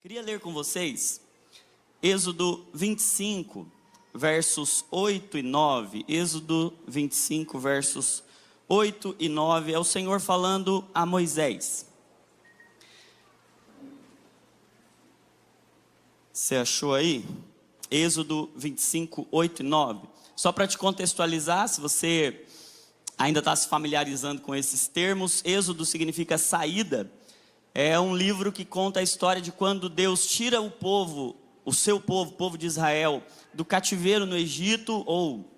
Queria ler com vocês Êxodo 25, versos 8 e 9. Êxodo 25, versos 8 e 9. É o Senhor falando a Moisés. Você achou aí? Êxodo 25, 8 e 9. Só para te contextualizar, se você ainda está se familiarizando com esses termos, Êxodo significa saída. É um livro que conta a história de quando Deus tira o povo, o seu povo, o povo de Israel, do cativeiro no Egito, ou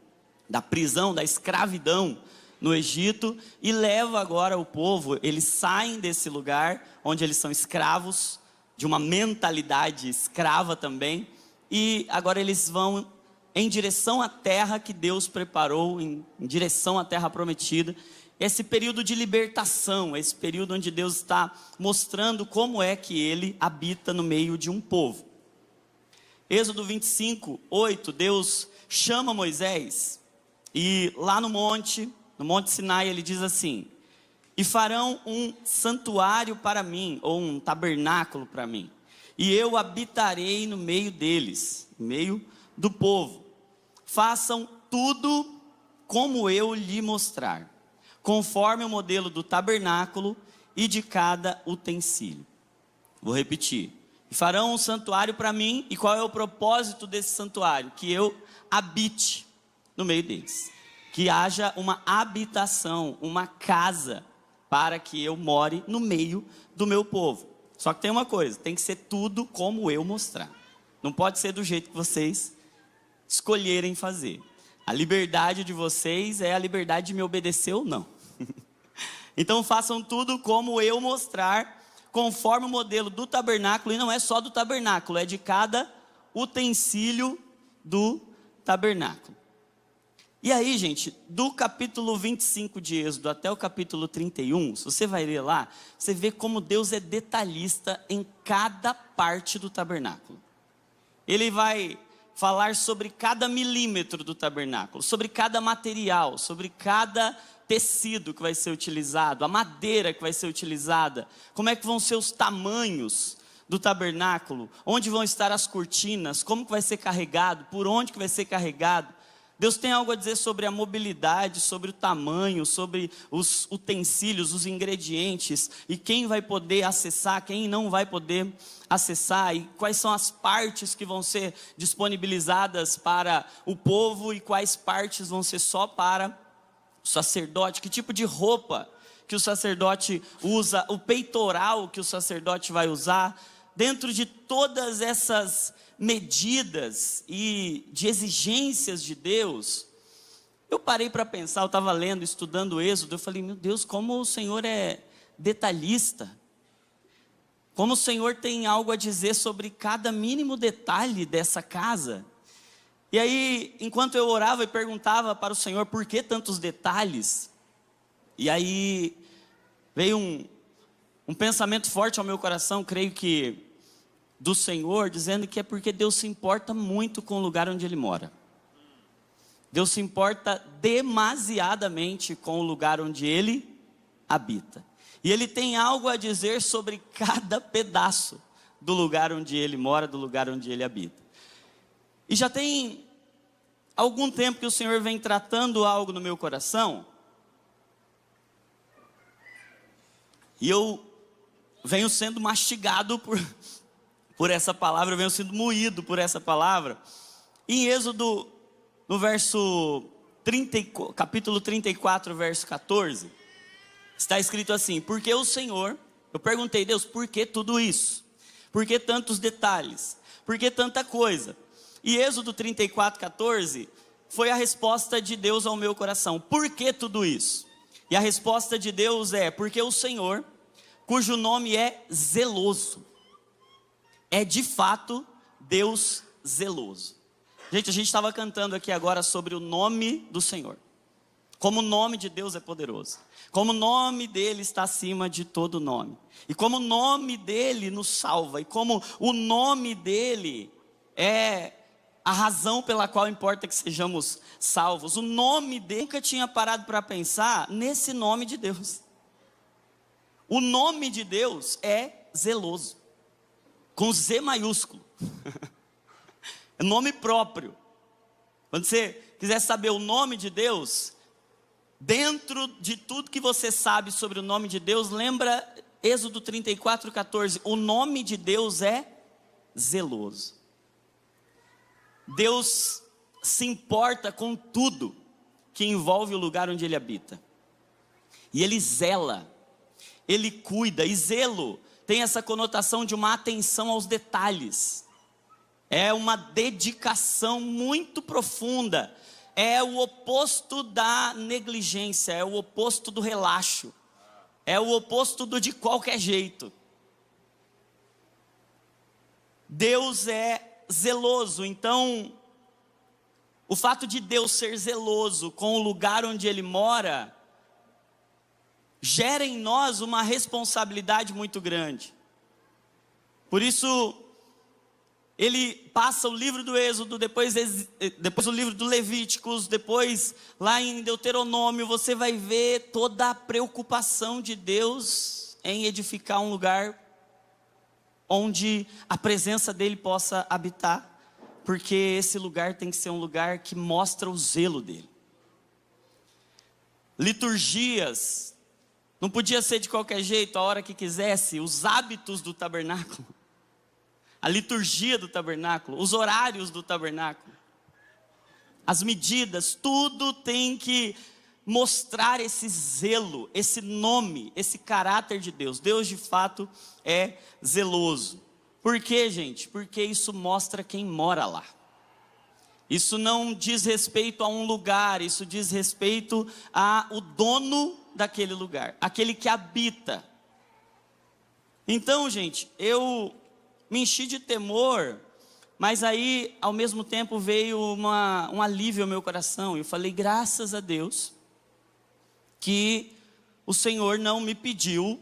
da prisão, da escravidão no Egito, e leva agora o povo. Eles saem desse lugar onde eles são escravos, de uma mentalidade escrava também, e agora eles vão em direção à terra que Deus preparou, em direção à terra prometida. Esse período de libertação, esse período onde Deus está mostrando como é que Ele habita no meio de um povo. Êxodo 25, 8, Deus chama Moisés, e lá no Monte Sinai, Ele diz assim: e farão um santuário para mim, ou um tabernáculo para mim, e eu habitarei no meio deles, no meio do povo. Façam tudo como eu lhe mostrar, conforme o modelo do tabernáculo e de cada utensílio. Vou repetir. E farão um santuário para mim. E qual é o propósito desse santuário? Que eu habite no meio deles. Que haja uma habitação, uma casa, para que eu more no meio do meu povo. Só que tem uma coisa, tem que ser tudo como eu mostrar. Não pode ser do jeito que vocês escolherem fazer. A liberdade de vocês é a liberdade de me obedecer ou não. Então façam tudo como eu mostrar, conforme o modelo do tabernáculo. E não é só do tabernáculo, é de cada utensílio do tabernáculo. E aí, gente, do capítulo 25 de Êxodo até o capítulo 31, se você vai ler lá, você vê como Deus é detalhista em cada parte do tabernáculo. Ele vai falar sobre cada milímetro do tabernáculo, sobre cada material, sobre cada tecido que vai ser utilizado, a madeira que vai ser utilizada, como é que vão ser os tamanhos do tabernáculo, onde vão estar as cortinas, como que vai ser carregado, por onde que vai ser carregado. Deus tem algo a dizer sobre a mobilidade, sobre o tamanho, sobre os utensílios, os ingredientes, e quem vai poder acessar, quem não vai poder acessar, e quais são as partes que vão ser disponibilizadas para o povo e quais partes vão ser só para o sacerdote, que tipo de roupa que o sacerdote usa, o peitoral que o sacerdote vai usar. Dentro de todas essas medidas e de exigências de Deus, eu parei para pensar. Eu estava lendo, estudando o Êxodo, eu falei: meu Deus, como o Senhor é detalhista, como o Senhor tem algo a dizer sobre cada mínimo detalhe dessa casa. E aí, enquanto eu orava e perguntava para o Senhor por que tantos detalhes, e aí veio um pensamento forte ao meu coração, creio que do Senhor, dizendo que é porque Deus se importa muito com o lugar onde Ele mora. Deus se importa demasiadamente com o lugar onde Ele habita. E Ele tem algo a dizer sobre cada pedaço do lugar onde Ele mora, do lugar onde Ele habita. E já tem algum tempo que o Senhor vem tratando algo no meu coração, e eu venho sendo mastigado por essa palavra, eu venho sendo moído por essa palavra. Em Êxodo, no capítulo 34, verso 14, está escrito assim: porque o Senhor, eu perguntei: Deus, por que tudo isso? Por que tantos detalhes? Por que tanta coisa? E Êxodo 34, 14, foi a resposta de Deus ao meu coração. Por que tudo isso? E a resposta de Deus é: porque o Senhor, cujo nome é zeloso, é de fato Deus zeloso. Gente, a gente estava cantando aqui agora sobre o nome do Senhor, como o nome de Deus é poderoso, como o nome dele está acima de todo nome, e como o nome dele nos salva, e como o nome dele é a razão pela qual importa que sejamos salvos. O nome dele, nunca tinha parado para pensar nesse nome de Deus. O nome de Deus é zeloso. com Z maiúsculo. É nome próprio. Quando você quiser saber o nome de Deus, dentro de tudo que você sabe sobre o nome de Deus, lembra Êxodo 34:14. O nome de Deus é zeloso. Deus se importa com tudo que envolve o lugar onde Ele habita. E Ele zela, Ele cuida. E zelo tem essa conotação de uma atenção aos detalhes. É uma dedicação muito profunda. É o oposto da negligência, é o oposto do relaxo. É o oposto do de qualquer jeito. Deus é zeloso, então o fato de Deus ser zeloso com o lugar onde Ele mora, gera em nós uma responsabilidade muito grande. Por isso, Ele passa o livro do Êxodo, depois o livro do Levíticos, depois lá em Deuteronômio, você vai ver toda a preocupação de Deus em edificar um lugar onde a presença dEle possa habitar, porque esse lugar tem que ser um lugar que mostra o zelo dEle. Liturgias, não podia ser de qualquer jeito, a hora que quisesse. Os hábitos do tabernáculo, a liturgia do tabernáculo, os horários do tabernáculo, as medidas, tudo tem que mostrar esse zelo, esse nome, esse caráter de Deus. Deus de fato é zeloso. Por quê, gente? Porque isso mostra quem mora lá. Isso não diz respeito a um lugar, isso diz respeito ao dono daquele lugar, aquele que habita. Então, gente, eu me enchi de temor, mas aí ao mesmo tempo veio um alívio ao meu coração. Eu falei, graças a Deus que o Senhor não me pediu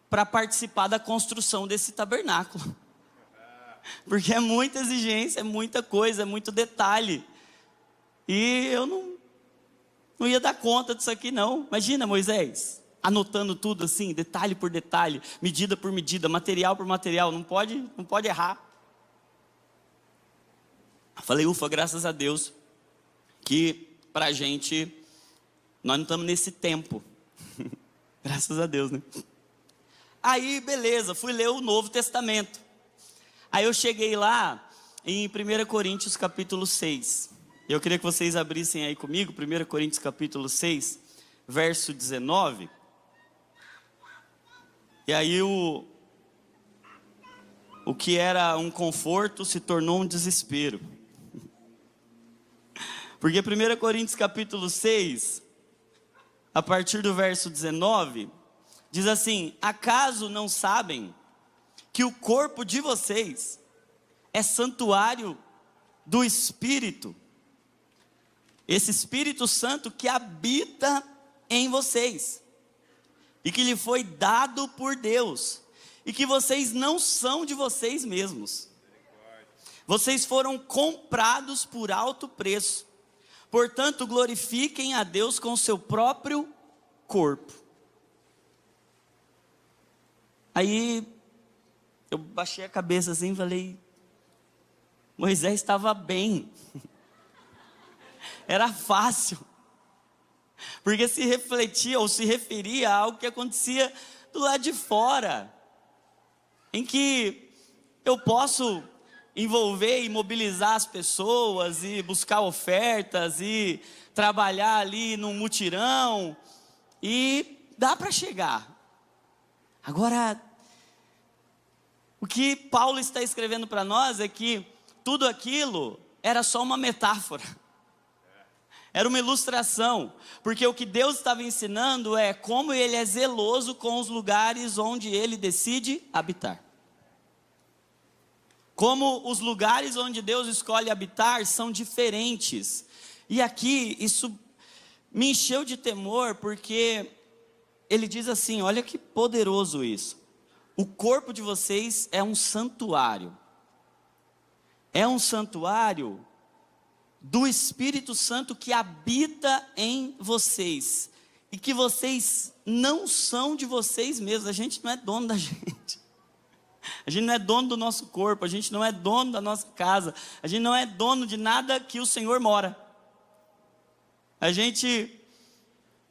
para participar da construção desse tabernáculo, porque é muita exigência, é muita coisa, é muito detalhe, e eu não ia dar conta disso aqui não. Imagina Moisés anotando tudo assim, detalhe por detalhe, medida por medida, material por material, não pode errar. Eu falei, ufa, graças a Deus que pra gente, nós não estamos nesse tempo. Graças a Deus, né? Aí, beleza, fui ler o Novo Testamento. Aí eu cheguei lá em 1 Coríntios capítulo 6. Eu queria que vocês abrissem aí comigo, 1 Coríntios capítulo 6, verso 19. E aí o que era um conforto se tornou um desespero. Porque 1 Coríntios capítulo 6, a partir do verso 19, diz assim: acaso não sabem que o corpo de vocês é santuário do Espírito? Esse Espírito Santo que habita em vocês, e que lhe foi dado por Deus, e que vocês não são de vocês mesmos. Vocês foram comprados por alto preço. Portanto, glorifiquem a Deus com o seu próprio corpo. Aí, eu baixei a cabeça assim e falei, Moisés estava bem. Era fácil. Porque se refletia ou se referia a algo que acontecia do lado de fora, em que eu posso envolver e mobilizar as pessoas, e buscar ofertas, e trabalhar ali num mutirão, e dá para chegar. Agora, o que Paulo está escrevendo para nós é que tudo aquilo era só uma metáfora. Era uma ilustração, porque o que Deus estava ensinando é como Ele é zeloso com os lugares onde Ele decide habitar. Como os lugares onde Deus escolhe habitar são diferentes. E aqui, isso me encheu de temor, porque Ele diz assim, olha que poderoso isso. O corpo de vocês é um santuário. É um santuário do Espírito Santo que habita em vocês, e que vocês não são de vocês mesmos. A gente não é dono da gente. A gente não é dono do nosso corpo, a gente não é dono da nossa casa, a gente não é dono de nada que o Senhor mora. A gente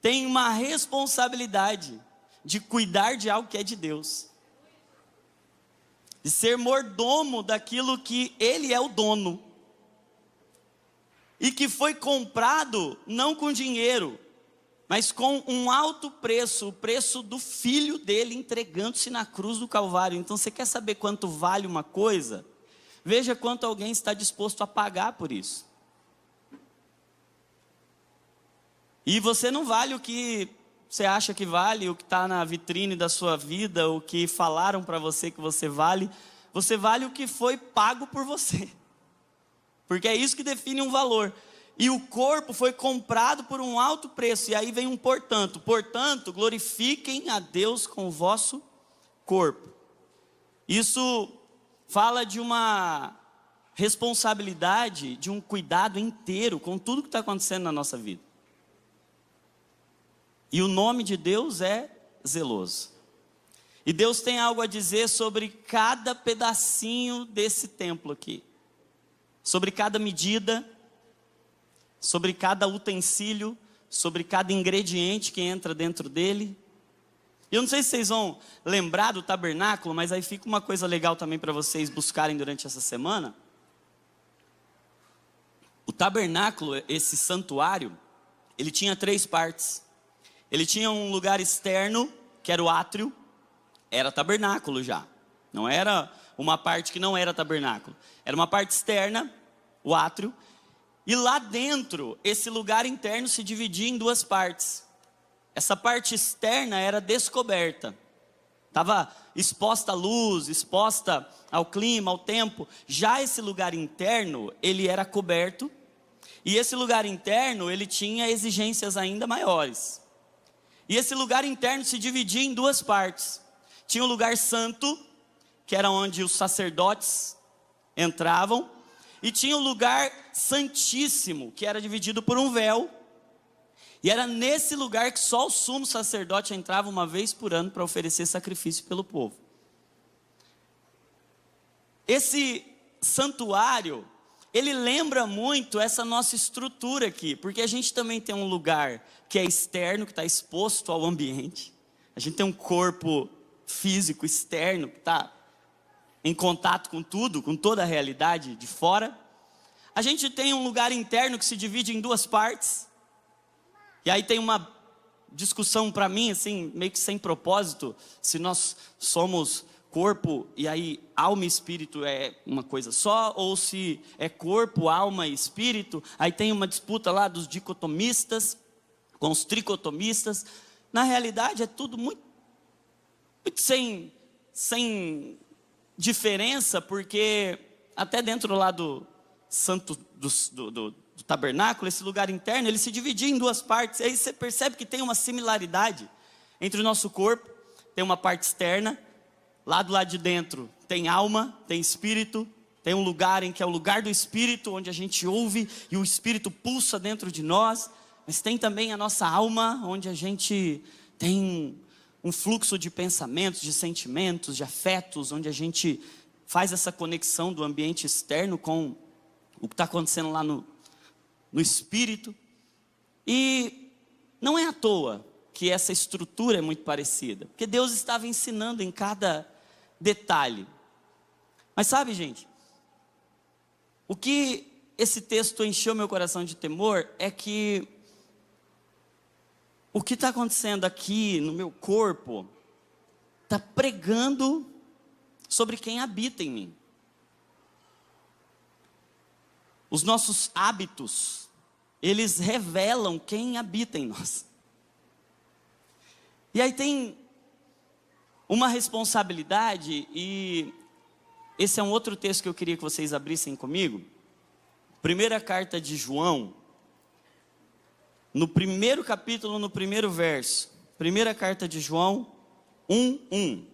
tem uma responsabilidade de cuidar de algo que é de Deus, de ser mordomo daquilo que Ele é o dono, e que foi comprado não com dinheiro, mas com um alto preço, o preço do Filho dele entregando-se na cruz do Calvário. Então você quer saber quanto vale uma coisa? Veja quanto alguém está disposto a pagar por isso. E você não vale o que você acha que vale, o que está na vitrine da sua vida, o que falaram para você que você vale o que foi pago por você, porque é isso que define um valor. E o corpo foi comprado por um alto preço, e aí vem um portanto, glorifiquem a Deus com o vosso corpo. Isso fala de uma responsabilidade, de um cuidado inteiro com tudo que está acontecendo na nossa vida. E o nome de Deus é zeloso. E Deus tem algo a dizer sobre cada pedacinho desse templo aqui. Sobre cada medida, sobre cada utensílio, sobre cada ingrediente que entra dentro dele. E eu não sei se vocês vão lembrar do tabernáculo, mas aí fica uma coisa legal também para vocês buscarem durante essa semana. O tabernáculo, esse santuário, ele tinha 3 partes. Ele tinha um lugar externo, que era o átrio, era tabernáculo já. Não era uma parte que não era tabernáculo. Era uma parte externa, o átrio. E lá dentro, esse lugar interno se dividia em 2 partes. Essa parte externa era descoberta. Estava exposta à luz, exposta ao clima, ao tempo. Já esse lugar interno, ele era coberto. E esse lugar interno, ele tinha exigências ainda maiores. E esse lugar interno se dividia em 2 partes. Tinha o lugar santo, que era onde os sacerdotes entravam. E tinha o lugar santíssimo, que era dividido por um véu. E era nesse lugar que só o sumo sacerdote entrava uma vez por ano para oferecer sacrifício pelo povo. Esse santuário, ele lembra muito essa nossa estrutura aqui, porque a gente também tem um lugar que é externo, que está exposto ao ambiente. A gente tem um corpo físico externo, que está em contato com tudo, com toda a realidade de fora. A gente tem um lugar interno que se divide em 2 partes. E aí tem uma discussão para mim, assim, meio que sem propósito, se nós somos corpo e aí alma e espírito é uma coisa só, ou se é corpo, alma e espírito. Aí tem uma disputa lá dos dicotomistas com os tricotomistas. Na realidade é tudo muito sem diferença, porque até dentro lá do santo do tabernáculo, esse lugar interno, ele se dividia em 2 partes. Aí você percebe que tem uma similaridade entre o nosso corpo. Tem uma parte externa, lá do lado de dentro tem alma, tem espírito, tem um lugar em que é o lugar do espírito, onde a gente ouve e o espírito pulsa dentro de nós. Mas tem também a nossa alma, onde a gente tem um fluxo de pensamentos, de sentimentos, de afetos, onde a gente faz essa conexão do ambiente externo com o que está acontecendo lá no espírito. E não é à toa que essa estrutura é muito parecida, porque Deus estava ensinando em cada detalhe. Mas sabe, gente, o que esse texto encheu meu coração de temor é que o que está acontecendo aqui no meu corpo está pregando sobre quem habita em mim. Os nossos hábitos, eles revelam quem habita em nós. E aí tem uma responsabilidade, e esse é um outro texto que eu queria que vocês abrissem comigo. Primeira carta de João, no primeiro capítulo, no primeiro verso. Primeira carta de João 1:1.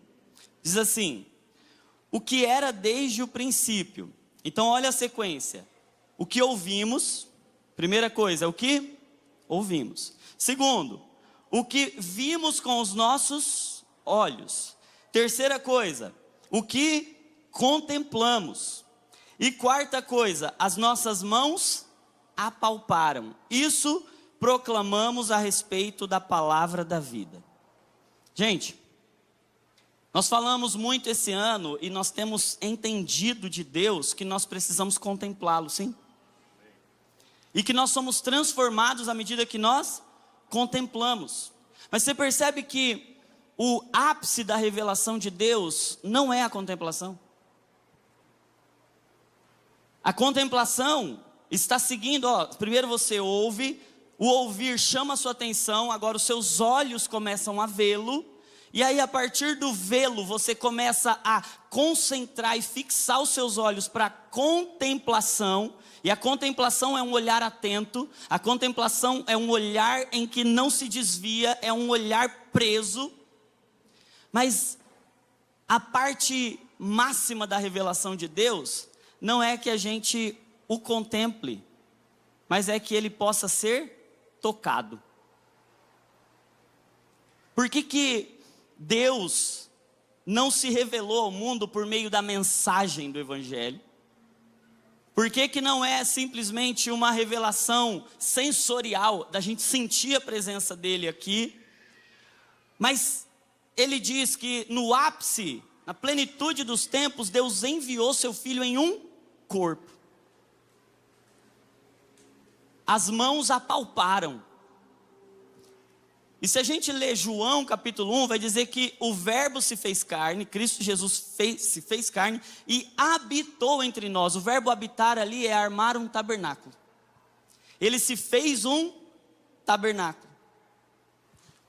Diz assim: o que era desde o princípio. Então olha a sequência. O que ouvimos, primeira coisa, o que ouvimos. Segundo, o que vimos com os nossos olhos. Terceira coisa, o que contemplamos. E quarta coisa, as nossas mãos apalparam. Isso proclamamos a respeito da palavra da vida. Gente, nós falamos muito esse ano e nós temos entendido de Deus que nós precisamos contemplá-lo, sim? E que nós somos transformados à medida que nós contemplamos. Mas você percebe que o ápice da revelação de Deus não é a contemplação. A contemplação está seguindo, primeiro você ouve, o ouvir chama a sua atenção, agora os seus olhos começam a vê-lo, e aí a partir do vê-lo você começa a concentrar e fixar os seus olhos para a contemplação, e a contemplação é um olhar atento, a contemplação é um olhar em que não se desvia, é um olhar preso, mas a parte máxima da revelação de Deus não é que a gente o contemple, mas é que ele possa ser tocado. Por que Deus não se revelou ao mundo por meio da mensagem do Evangelho? Por que não é simplesmente uma revelação sensorial, da gente sentir a presença dele aqui? Mas ele diz que no ápice, na plenitude dos tempos, Deus enviou seu Filho em um corpo. As mãos apalparam. E se a gente ler João capítulo 1, vai dizer que o verbo se fez carne, Cristo Jesus se fez carne e habitou entre nós. O verbo habitar ali é armar um tabernáculo. Ele se fez um tabernáculo.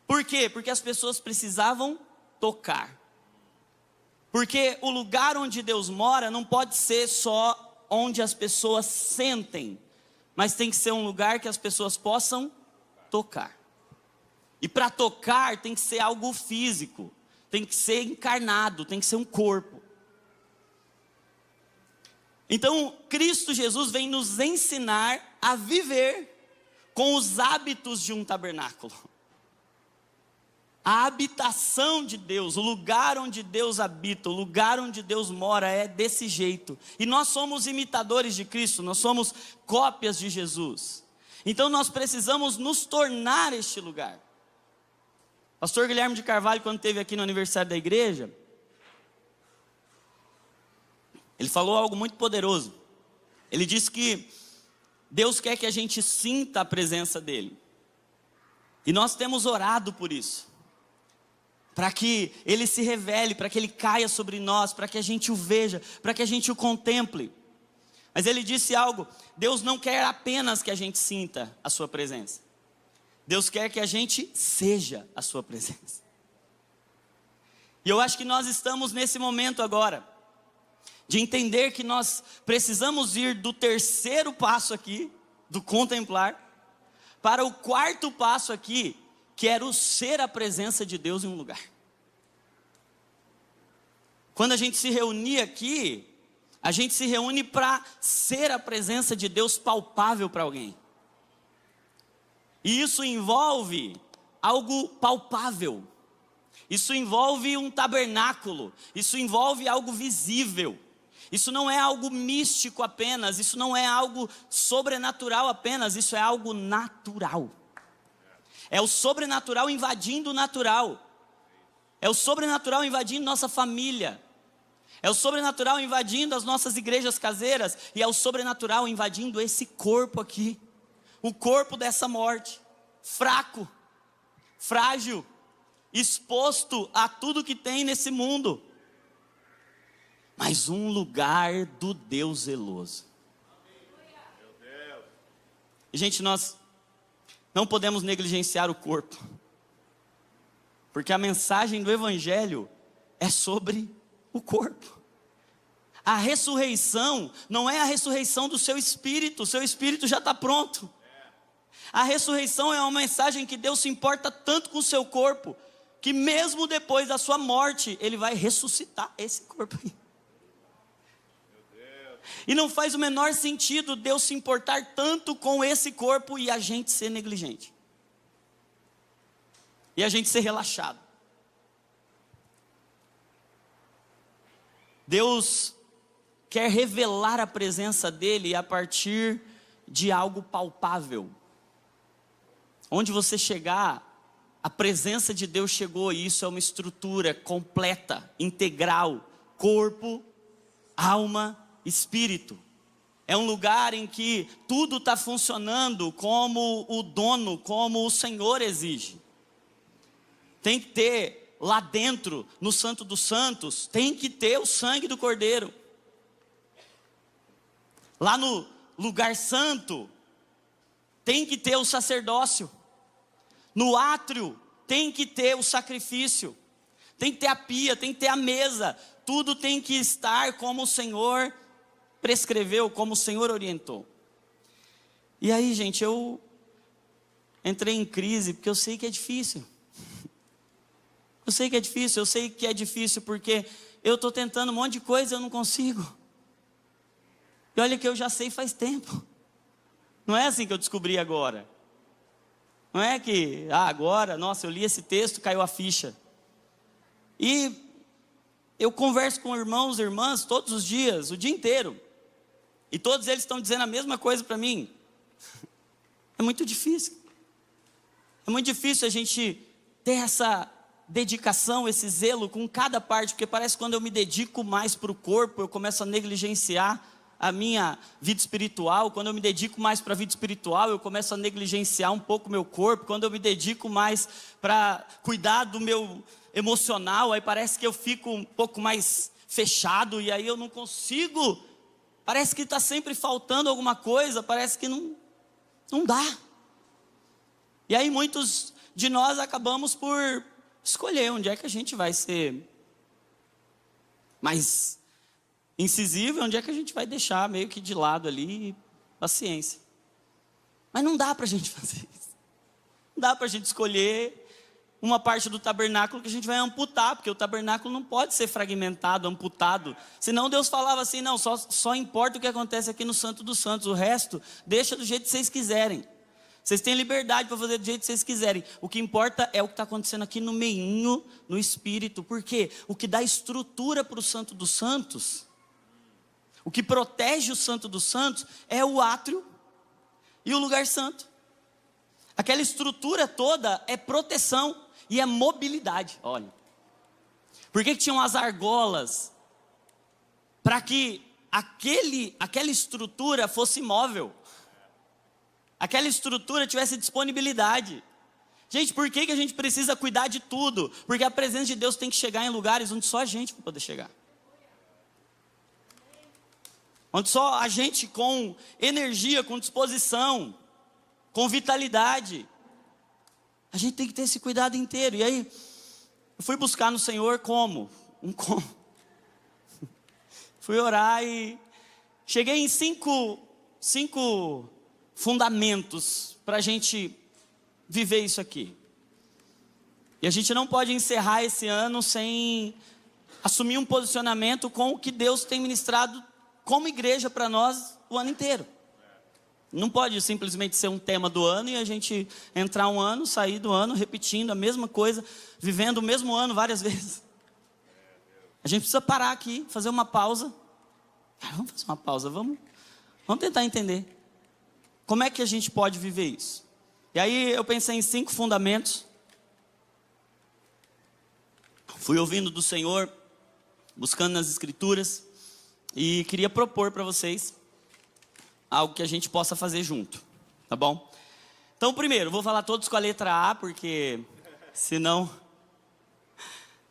Por quê? Porque as pessoas precisavam tocar. Porque o lugar onde Deus mora não pode ser só onde as pessoas sentem, mas tem que ser um lugar que as pessoas possam tocar. E para tocar tem que ser algo físico, tem que ser encarnado, tem que ser um corpo. Então, Cristo Jesus vem nos ensinar a viver com os hábitos de um tabernáculo. A habitação de Deus, o lugar onde Deus habita, o lugar onde Deus mora é desse jeito. E nós somos imitadores de Cristo, nós somos cópias de Jesus. Então nós precisamos nos tornar este lugar. Pastor Guilherme de Carvalho, quando esteve aqui no aniversário da igreja, ele falou algo muito poderoso. Ele disse que Deus quer que a gente sinta a presença dele. E nós temos orado por isso. Para que ele se revele, para que ele caia sobre nós, para que a gente o veja, para que a gente o contemple. Mas ele disse algo: Deus não quer apenas que a gente sinta a sua presença. Deus quer que a gente seja a sua presença. E eu acho que nós estamos nesse momento agora, de entender que nós precisamos ir do terceiro passo aqui, do contemplar, para o quarto passo aqui, que era o ser a presença de Deus em um lugar. Quando a gente se reunir aqui, a gente se reúne para ser a presença de Deus palpável para alguém. E isso envolve algo palpável. Isso envolve um tabernáculo. Isso envolve algo visível. Isso não é algo místico apenas. Isso não é algo sobrenatural apenas. Isso é algo natural. É o sobrenatural invadindo o natural. É o sobrenatural invadindo nossa família. É o sobrenatural invadindo as nossas igrejas caseiras. E é o sobrenatural invadindo esse corpo aqui. O corpo dessa morte. Fraco. Frágil. Exposto a tudo que tem nesse mundo. Mas um lugar do Deus zeloso. E gente, nós não podemos negligenciar o corpo, porque a mensagem do Evangelho é sobre o corpo. A ressurreição não é a ressurreição do seu espírito, o seu espírito já está pronto. A ressurreição é uma mensagem que Deus se importa tanto com o seu corpo, que mesmo depois da sua morte, Ele vai ressuscitar esse corpo aí. E não faz o menor sentido Deus se importar tanto com esse corpo e a gente ser negligente. E a gente ser relaxado. Deus quer revelar a presença dele a partir de algo palpável. Onde você chegar, a presença de Deus chegou, e isso é uma estrutura completa, integral, corpo, alma, espírito. É um lugar em que tudo está funcionando como o dono, como o Senhor exige. Tem que ter lá dentro, no Santo dos Santos, tem que ter o sangue do Cordeiro. Lá no lugar santo, tem que ter o sacerdócio. No átrio, tem que ter o sacrifício. Tem que ter a pia, tem que ter a mesa. Tudo tem que estar como o Senhor prescreveu, como o Senhor orientou. E aí, gente, eu entrei em crise, porque eu sei que é difícil. Eu sei que é difícil porque eu estou tentando um monte de coisa e eu não consigo. E olha que eu já sei faz tempo. Não é assim que eu descobri agora. Não é que, agora, nossa, eu li esse texto, caiu a ficha. E eu converso com irmãos e irmãs todos os dias, o dia inteiro. E todos eles estão dizendo a mesma coisa para mim. É muito difícil. É muito difícil a gente ter essa dedicação, esse zelo com cada parte. Porque parece que quando eu me dedico mais para o corpo, eu começo a negligenciar a minha vida espiritual. Quando eu me dedico mais para a vida espiritual, eu começo a negligenciar um pouco o meu corpo. Quando eu me dedico mais para cuidar do meu emocional, aí parece que eu fico um pouco mais fechado, e aí eu não consigo, parece que está sempre faltando alguma coisa, parece que não dá. E aí muitos de nós acabamos por escolher onde é que a gente vai ser mais incisivo, onde é que a gente vai deixar meio que de lado ali, paciência. Mas não dá para a gente fazer isso. Não dá para a gente escolher uma parte do tabernáculo que a gente vai amputar, porque o tabernáculo não pode ser fragmentado, amputado. Senão Deus falava assim, não, só importa o que acontece aqui no Santo dos Santos, o resto deixa do jeito que vocês quiserem. Vocês têm liberdade para fazer do jeito que vocês quiserem. O que importa é o que está acontecendo aqui no meinho, no Espírito. Porque o que dá estrutura para o Santo dos Santos, o que protege o Santo dos Santos, é o átrio e o lugar santo. Aquela estrutura toda é proteção e é mobilidade. Olha, por que tinham as argolas? Para que aquela estrutura fosse móvel, aquela estrutura tivesse disponibilidade. Gente, por que a gente precisa cuidar de tudo? Porque a presença de Deus tem que chegar em lugares onde só a gente vai poder chegar. Onde só a gente com energia, com disposição, com vitalidade. A gente tem que ter esse cuidado inteiro. E aí, eu fui buscar no Senhor como? Fui orar e cheguei em cinco fundamentos para a gente viver isso aqui. E a gente não pode encerrar esse ano sem assumir um posicionamento com o que Deus tem ministrado como igreja para nós o ano inteiro. Não pode simplesmente ser um tema do ano e a gente entrar um ano, sair do ano, repetindo a mesma coisa, vivendo o mesmo ano várias vezes. A gente precisa parar aqui, fazer uma pausa. Vamos fazer uma pausa, vamos tentar entender. Como é que a gente pode viver isso? E aí eu pensei em 5 fundamentos. Fui ouvindo do Senhor, buscando nas Escrituras, e queria propor para vocês algo que a gente possa fazer junto, tá bom? Então, primeiro, vou falar todos com a letra A, porque senão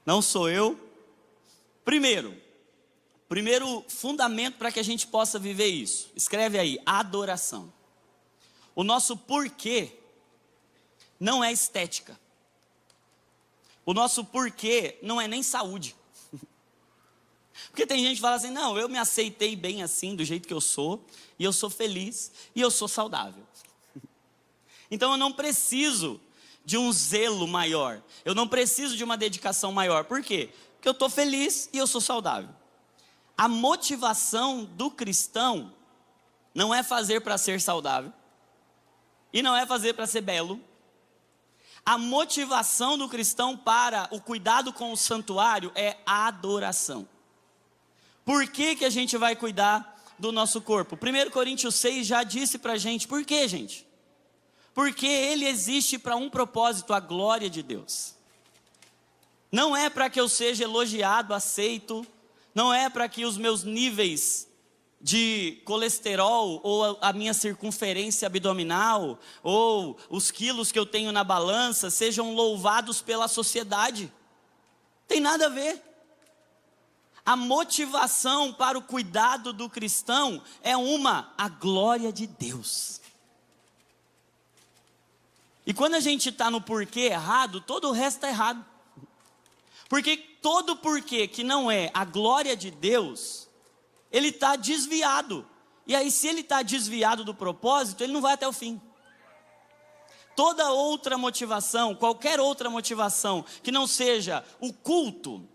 não sou eu. Primeiro fundamento para que a gente possa viver isso. Escreve aí, adoração. O nosso porquê não é estética. O nosso porquê não é nem saúde. Porque tem gente que fala assim, não, eu me aceitei bem assim, do jeito que eu sou, e eu sou feliz, e eu sou saudável. Então eu não preciso de um zelo maior, eu não preciso de uma dedicação maior. Por quê? Porque eu estou feliz e eu sou saudável. A motivação do cristão não é fazer para ser saudável, e não é fazer para ser belo. A motivação do cristão para o cuidado com o santuário é a adoração. Por que que a gente vai cuidar do nosso corpo? 1 Coríntios 6 já disse pra gente, por quê, gente? Porque ele existe para um propósito, a glória de Deus. Não é para que eu seja elogiado, aceito, não é para que os meus níveis de colesterol, ou a minha circunferência abdominal, ou os quilos que eu tenho na balança, sejam louvados pela sociedade. Tem nada a ver. A motivação para o cuidado do cristão é a glória de Deus. E quando a gente está no porquê errado, todo o resto está errado. Porque todo porquê que não é a glória de Deus, ele está desviado. E aí, se ele está desviado do propósito, ele não vai até o fim. Toda outra motivação, qualquer outra motivação que não seja o culto,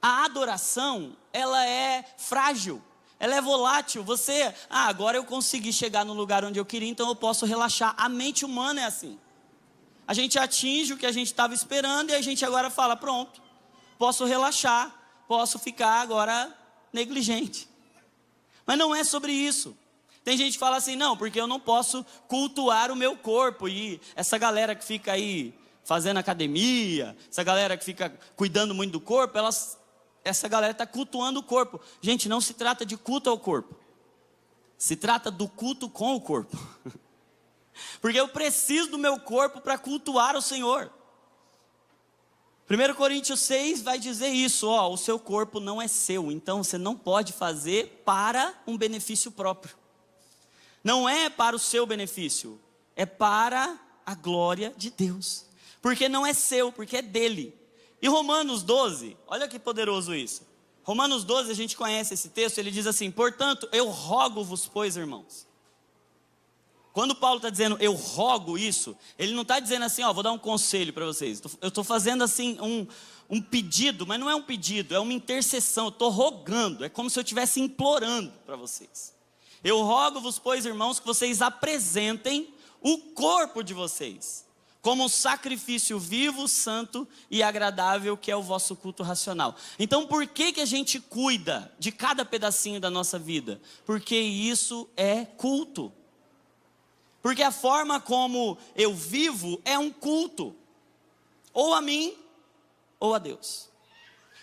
a adoração, ela é frágil, ela é volátil. Você, agora eu consegui chegar no lugar onde eu queria, então eu posso relaxar. A mente humana é assim. A gente atinge o que a gente estava esperando e a gente agora fala, pronto, posso relaxar, posso ficar agora negligente. Mas não é sobre isso. Tem gente que fala assim, não, porque eu não posso cultuar o meu corpo. E essa galera que fica aí fazendo academia, essa galera que fica cuidando muito do corpo, essa galera está cultuando o corpo. Gente, não se trata de culto ao corpo. Se trata do culto com o corpo. Porque eu preciso do meu corpo para cultuar o Senhor. 1 Coríntios 6 vai dizer isso, o seu corpo não é seu, então você não pode fazer para um benefício próprio. Não é para o seu benefício, é para a glória de Deus. Porque não é seu, porque é dele. E Romanos 12, olha que poderoso isso. Romanos 12, a gente conhece esse texto, ele diz assim, portanto, eu rogo-vos, pois, irmãos. Quando Paulo está dizendo, eu rogo isso, ele não está dizendo assim, vou dar um conselho para vocês. Eu estou fazendo assim um pedido, mas não é um pedido, é uma intercessão. Eu estou rogando, é como se eu estivesse implorando para vocês. Eu rogo-vos, pois, irmãos, que vocês apresentem o corpo de vocês como um sacrifício vivo, santo e agradável, que é o vosso culto racional. Então, por que a gente cuida de cada pedacinho da nossa vida? Porque isso é culto. Porque a forma como eu vivo é um culto. Ou a mim, ou a Deus.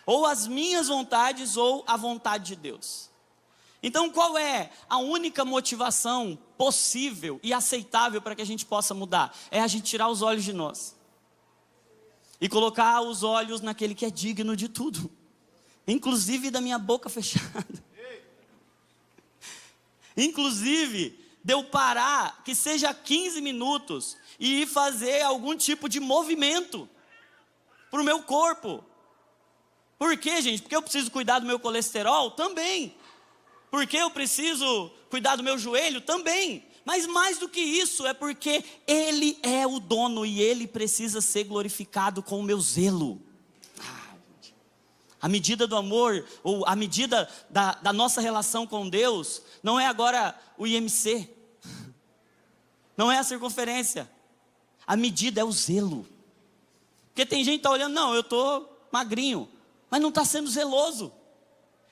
Ou as minhas vontades, ou a vontade de Deus. Então, qual é a única motivação possível e aceitável para que a gente possa mudar? É a gente tirar os olhos de nós. E colocar os olhos naquele que é digno de tudo. Inclusive da minha boca fechada. Inclusive de eu parar, que seja 15 minutos, e ir fazer algum tipo de movimento para o meu corpo. Por quê, gente? Porque eu preciso cuidar do meu colesterol? Também. Porque eu preciso cuidar do meu joelho? Também. Mas mais do que isso, é porque Ele é o dono e Ele precisa ser glorificado com o meu zelo. A medida do amor, ou a medida da nossa relação com Deus, não é agora o IMC, não é a circunferência, a medida é o zelo. Porque tem gente que está olhando, não, eu estou magrinho, mas não está sendo zeloso.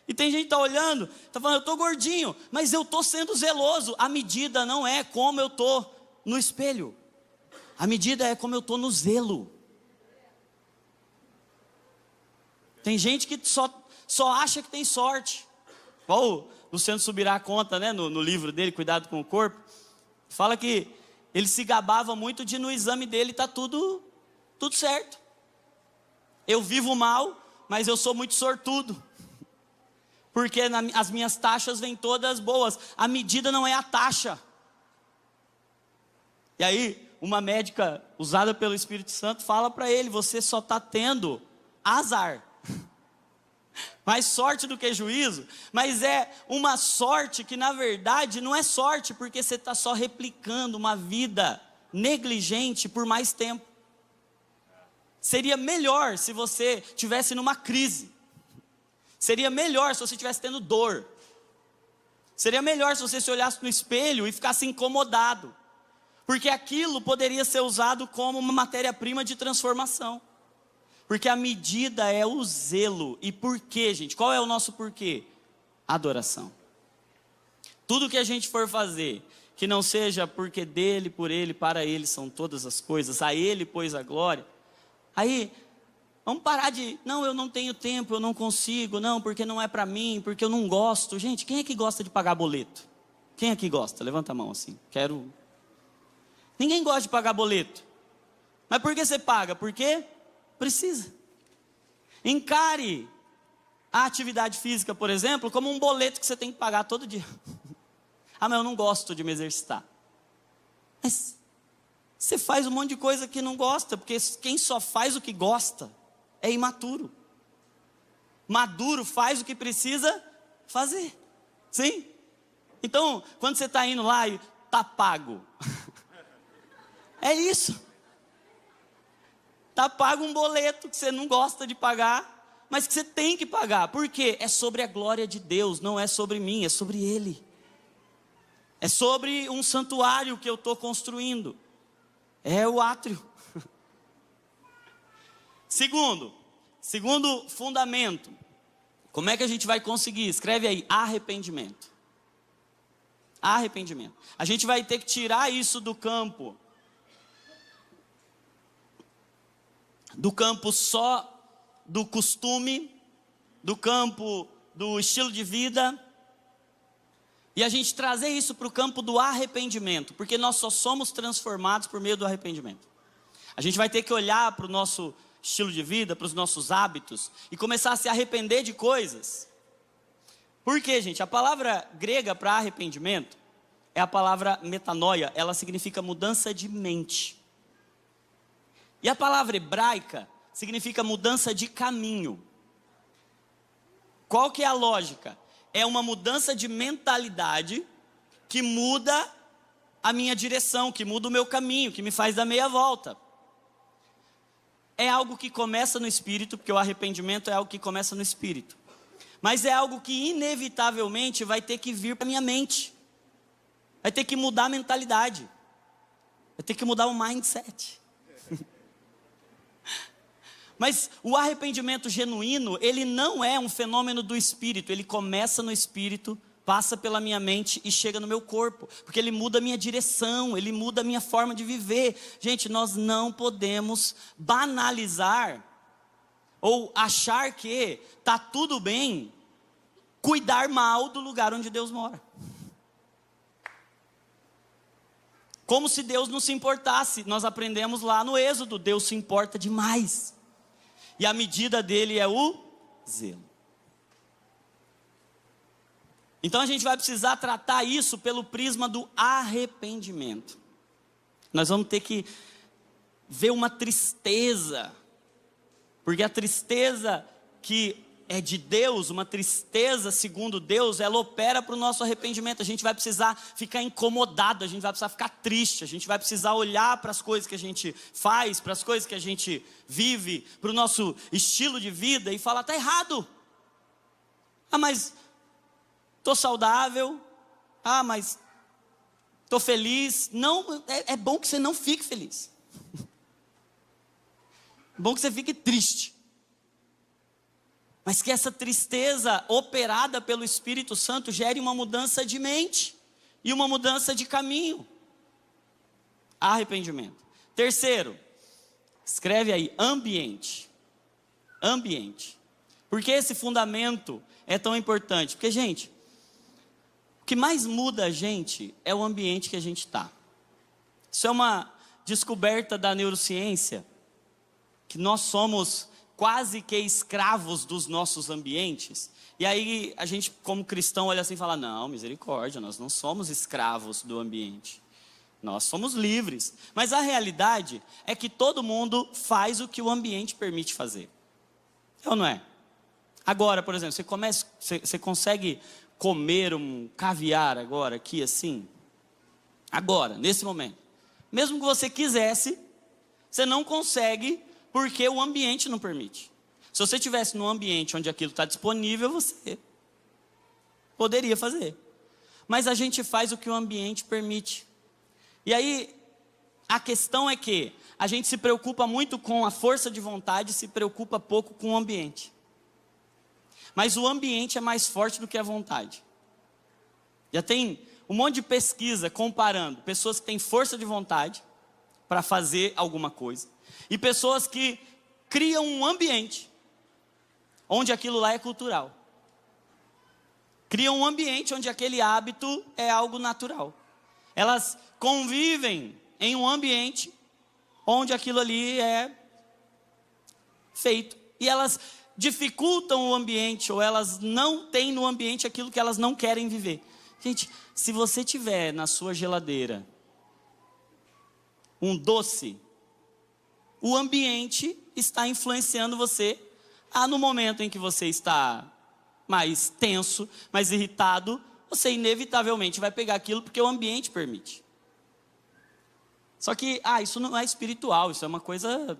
E tem gente que está olhando, está falando, eu estou gordinho, mas eu estou sendo zeloso. A medida não é como eu estou no espelho, a medida é como eu estou no zelo. Tem gente que só acha que tem sorte. Igual o Luciano Subirá conta, né, no livro dele, Cuidado com o Corpo. Fala que ele se gabava muito de no exame dele está tudo certo. Eu vivo mal, mas eu sou muito sortudo. Porque as minhas taxas vêm todas boas. A medida não é a taxa. E aí, uma médica usada pelo Espírito Santo fala para ele, você só está tendo azar. Mais sorte do que juízo, mas é uma sorte que na verdade não é sorte, porque você está só replicando uma vida negligente por mais tempo. Seria melhor se você estivesse numa crise, seria melhor se você estivesse tendo dor, seria melhor se você se olhasse no espelho e ficasse incomodado, porque aquilo poderia ser usado como uma matéria-prima de transformação. Porque a medida é o zelo. E por quê, gente? Qual é o nosso porquê? adoração. Tudo que a gente for fazer, que não seja porque dele, por ele, para ele são todas as coisas, a ele pois a glória. Aí, vamos parar de, não, eu não tenho tempo, eu não consigo, não, porque não é para mim, porque eu não gosto. Gente, quem é que gosta de pagar boleto? Quem aqui gosta? Levanta a mão assim, quero... Ninguém gosta de pagar boleto. Mas por que você paga? Porque precisa. Encare a atividade física, por exemplo, como um boleto que você tem que pagar todo dia. Ah, mas eu não gosto de me exercitar. Mas você faz um monte de coisa que não gosta, porque quem só faz o que gosta é imaturo. Maduro faz o que precisa fazer. Sim? Então, quando você está indo lá e está pago. É isso. Está pago um boleto que você não gosta de pagar, mas que você tem que pagar. Por quê? É sobre a glória de Deus, não é sobre mim, é sobre Ele. É sobre um santuário que eu estou construindo. É o átrio. Segundo fundamento. Como é que a gente vai conseguir? Escreve aí, arrependimento. Arrependimento. A gente vai ter que tirar isso do campo só do costume, do campo do estilo de vida, e a gente trazer isso para o campo do arrependimento, porque nós só somos transformados por meio do arrependimento. A gente vai ter que olhar para o nosso estilo de vida, para os nossos hábitos, e começar a se arrepender de coisas. Por quê, gente? A palavra grega para arrependimento é a palavra metanoia, ela significa mudança de mente. E a palavra hebraica significa mudança de caminho. Qual que é a lógica? É uma mudança de mentalidade que muda a minha direção, que muda o meu caminho, que me faz dar meia volta. É algo que começa no espírito, porque o arrependimento é algo que começa no espírito. Mas é algo que inevitavelmente vai ter que vir para a minha mente. Vai ter que mudar a mentalidade. Vai ter que mudar o mindset. Mas o arrependimento genuíno, ele não é um fenômeno do espírito. Ele começa no espírito, passa pela minha mente e chega no meu corpo. Porque ele muda a minha direção, ele muda a minha forma de viver. Gente, nós não podemos banalizar ou achar que está tudo bem cuidar mal do lugar onde Deus mora. Como se Deus não se importasse. Nós aprendemos lá no Êxodo, Deus se importa demais. E a medida dele é o zelo. Então a gente vai precisar tratar isso pelo prisma do arrependimento. Nós vamos ter que ver uma tristeza. Porque a tristeza que é de Deus, uma tristeza segundo Deus, ela opera para o nosso arrependimento. A gente vai precisar ficar incomodado, a gente vai precisar ficar triste, a gente vai precisar olhar para as coisas que a gente faz, para as coisas que a gente vive, para o nosso estilo de vida e falar, está errado. Ah, mas estou saudável. Ah, mas estou feliz. Não, é bom que você não fique feliz. É bom que você fique triste. Mas que essa tristeza operada pelo Espírito Santo gere uma mudança de mente e uma mudança de caminho. Arrependimento. Terceiro, escreve aí, ambiente. Ambiente. Por que esse fundamento é tão importante? Porque, gente, o que mais muda a gente é o ambiente que a gente está. Isso é uma descoberta da neurociência, que nós somos quase que escravos dos nossos ambientes. E aí a gente, como cristão, olha assim e fala, não, misericórdia, nós não somos escravos do ambiente. Nós somos livres. Mas a realidade é que todo mundo faz o que o ambiente permite fazer. É ou não é? Agora, por exemplo, você consegue comer um caviar agora, aqui assim? Agora, nesse momento. Mesmo que você quisesse, você não consegue, porque o ambiente não permite. Se você estivesse num ambiente onde aquilo está disponível, você poderia fazer. Mas a gente faz o que o ambiente permite. E aí, a questão é que a gente se preocupa muito com a força de vontade, se preocupa pouco com o ambiente. mas o ambiente é mais forte do que a vontade. Já tem um monte de pesquisa comparando pessoas que têm força de vontade para fazer alguma coisa e pessoas que criam um ambiente onde aquilo lá é cultural. Criam um ambiente onde aquele hábito é algo natural. Elas convivem em um ambiente onde aquilo ali é feito. E elas dificultam o ambiente, ou elas não têm no ambiente aquilo que elas não querem viver. Gente, se você tiver na sua geladeira um doce, o ambiente está influenciando você no momento em que você está mais tenso, mais irritado, você inevitavelmente vai pegar aquilo porque o ambiente permite. Só que, isso não é espiritual, isso é uma coisa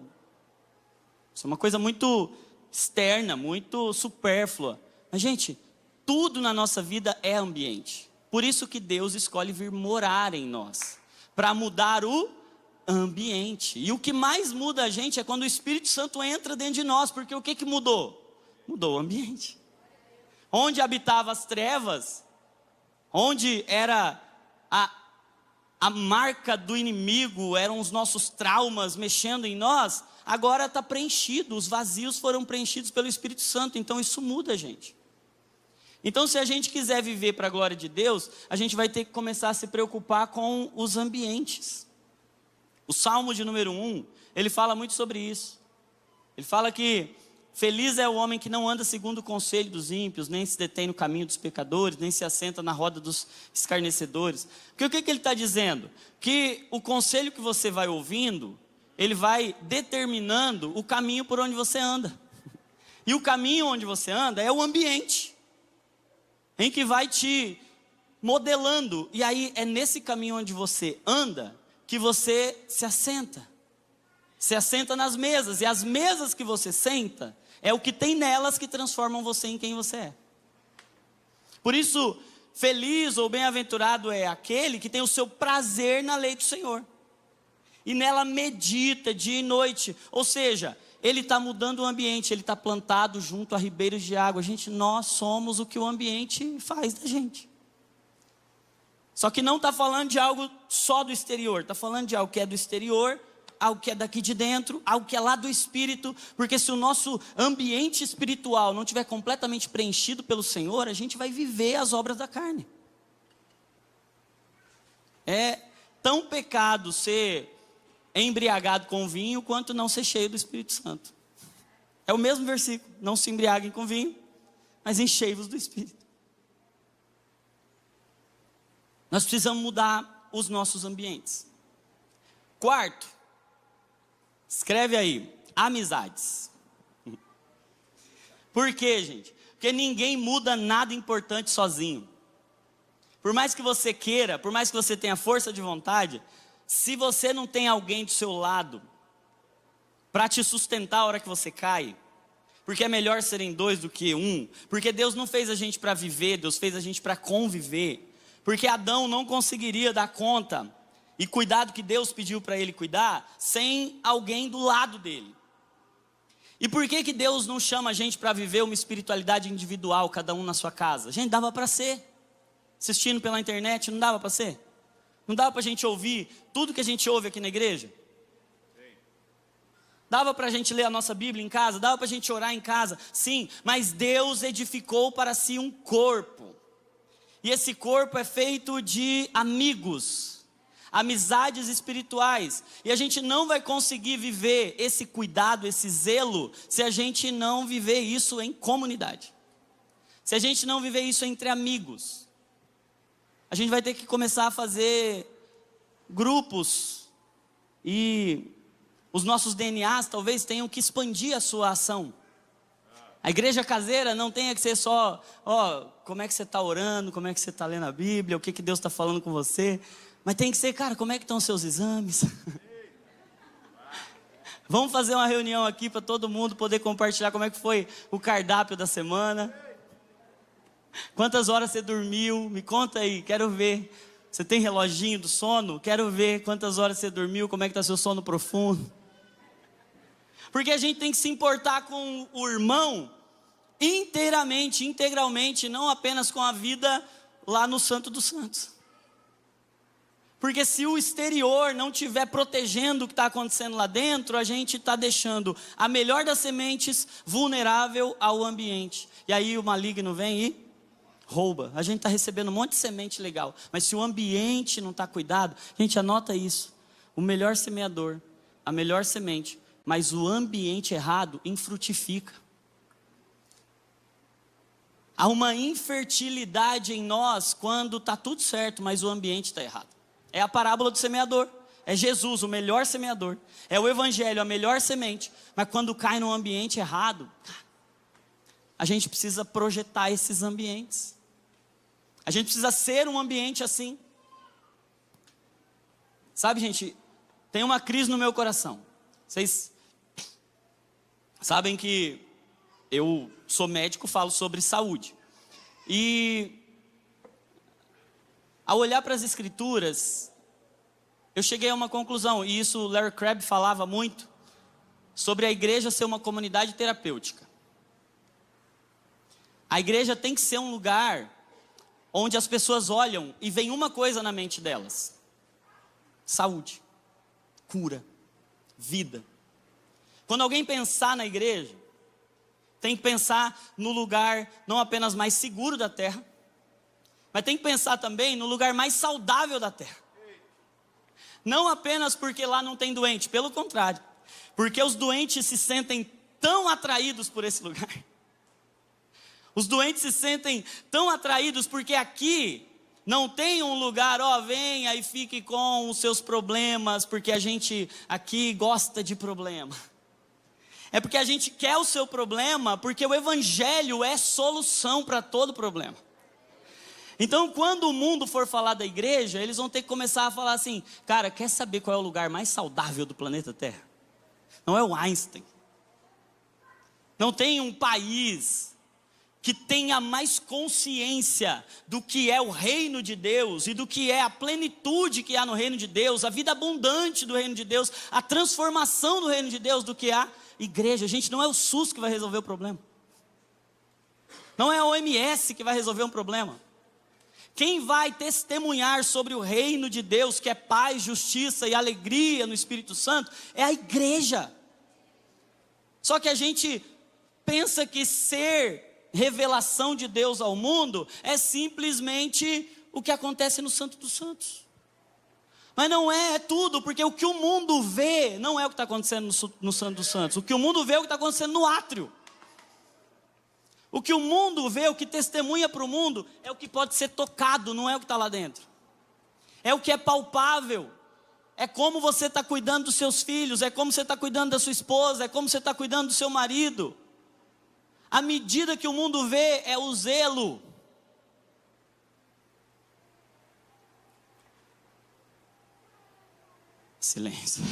muito externa, muito supérflua. Mas, gente, tudo na nossa vida é ambiente. Por isso que Deus escolhe vir morar em nós, para mudar o ambiente. E o que mais muda a gente é quando o Espírito Santo entra dentro de nós, porque o que mudou? Mudou o ambiente. Onde habitavam as trevas, onde era a marca do inimigo, eram os nossos traumas mexendo em nós, agora está preenchido, os vazios foram preenchidos pelo Espírito Santo, então isso muda a gente. Então, se a gente quiser viver para a glória de Deus, a gente vai ter que começar a se preocupar com os ambientes. O Salmo de número 1, ele fala muito sobre isso. Ele fala que feliz é o homem que não anda segundo o conselho dos ímpios, nem se detém no caminho dos pecadores, nem se assenta na roda dos escarnecedores. Porque o que ele está dizendo? Que o conselho que você vai ouvindo, ele vai determinando o caminho por onde você anda. E o caminho onde você anda é o ambiente, em que vai te modelando. E aí é nesse caminho onde você anda, que você se assenta. Se assenta nas mesas, e as mesas que você senta, é o que tem nelas que transformam você em quem você é. Por isso, feliz ou bem-aventurado é aquele que tem o seu prazer na lei do Senhor, e nela medita dia e noite. Ou seja, ele está mudando o ambiente, ele está plantado junto a ribeiros de água. Gente, nós somos o que o ambiente faz da gente. Só que não está falando de algo só do exterior, está falando de algo que é do exterior, algo que é daqui de dentro, algo que é lá do espírito. Porque se o nosso ambiente espiritual não estiver completamente preenchido pelo Senhor, a gente vai viver as obras da carne. É tão pecado ser embriagado com vinho quanto não ser cheio do Espírito Santo. É o mesmo versículo: não se embriaguem com vinho, mas enchei-vos do Espírito. Nós precisamos mudar os nossos ambientes. Quarto, escreve aí: amizades. Por quê, gente? Porque ninguém muda nada importante sozinho. Por mais que você queira, por mais que você tenha força de vontade, se você não tem alguém do seu lado para te sustentar a hora que você cai, porque é melhor serem dois do que um, porque Deus não fez a gente para viver, Deus fez a gente para conviver. Porque Adão não conseguiria dar conta e cuidar do que Deus pediu para ele cuidar sem alguém do lado dele. E por que Deus não chama a gente para viver uma espiritualidade individual, cada um na sua casa? Gente, dava para ser. Assistindo pela internet, não dava para ser? Não dava para a gente ouvir tudo que a gente ouve aqui na igreja? Dava para a gente ler a nossa Bíblia em casa? Dava para a gente orar em casa? Sim, mas Deus edificou para si um corpo. E esse corpo é feito de amigos, amizades espirituais. E a gente não vai conseguir viver esse cuidado, esse zelo, se a gente não viver isso em comunidade. Se a gente não viver isso entre amigos. A gente vai ter que começar a fazer grupos. E os nossos DNAs talvez tenham que expandir a sua ação. A igreja caseira não tenha que ser só, como é que você está orando, como é que você está lendo a Bíblia, o que Deus está falando com você. Mas tem que ser, cara, como é que estão os seus exames? Vamos fazer uma reunião aqui para todo mundo poder compartilhar como é que foi o cardápio da semana. Quantas horas você dormiu? Me conta aí, quero ver. Você tem reloginho do sono? Quero ver quantas horas você dormiu, como é que está seu sono profundo. Porque a gente tem que se importar com o irmão, inteiramente, integralmente, não apenas com a vida lá no Santo dos Santos. Porque se o exterior não estiver protegendo o que está acontecendo lá dentro, a gente está deixando a melhor das sementes vulnerável ao ambiente. E aí o maligno vem e rouba. A gente está recebendo um monte de semente legal, mas se o ambiente não está cuidado, gente, anota isso. O melhor semeador, a melhor semente, mas o ambiente errado infrutifica. Há uma infertilidade em nós quando está tudo certo, mas o ambiente está errado. É a parábola do semeador. É Jesus, o melhor semeador. É o evangelho, a melhor semente. Mas quando cai num ambiente errado, a gente precisa projetar esses ambientes. A gente precisa ser um ambiente assim. Sabe, gente, tem uma crise no meu coração. Vocês sabem que eu sou médico, falo sobre saúde. E ao olhar para as escrituras, eu cheguei a uma conclusão, e isso Larry Crabb falava muito, sobre a igreja ser uma comunidade terapêutica. A igreja tem que ser um lugar onde as pessoas olham e vem uma coisa na mente delas: saúde, cura, vida. Quando alguém pensar na igreja, tem que pensar no lugar não apenas mais seguro da terra, mas tem que pensar também no lugar mais saudável da terra. Não apenas porque lá não tem doente, pelo contrário, porque os doentes se sentem tão atraídos por esse lugar. Os doentes se sentem tão atraídos porque aqui não tem um lugar, venha e fique com os seus problemas, porque a gente aqui gosta de problema. É porque a gente quer o seu problema, porque o evangelho é solução para todo problema. Então, quando o mundo for falar da igreja, eles vão ter que começar a falar assim: cara, quer saber qual é o lugar mais saudável do planeta Terra? Não é o Einstein. Não tem um país que tenha mais consciência do que é o reino de Deus e do que é a plenitude que há no reino de Deus, a vida abundante do reino de Deus, a transformação do reino de Deus, do que a igreja. Gente, não é o SUS que vai resolver o problema. Não é a OMS que vai resolver um problema. Quem vai testemunhar sobre o reino de Deus, que é paz, justiça e alegria no Espírito Santo, é a igreja. Só que a gente pensa que ser revelação de Deus ao mundo é simplesmente o que acontece no Santo dos Santos. Mas não é, é tudo, porque o que o mundo vê não é o que está acontecendo no Santo dos Santos. O que o mundo vê é o que está acontecendo no átrio. O que o mundo vê, o que testemunha para o mundo, é o que pode ser tocado, não é o que está lá dentro. É o que é palpável. É como você está cuidando dos seus filhos, é como você está cuidando da sua esposa, é como você está cuidando do seu marido. A medida que o mundo vê é o zelo. Silêncio.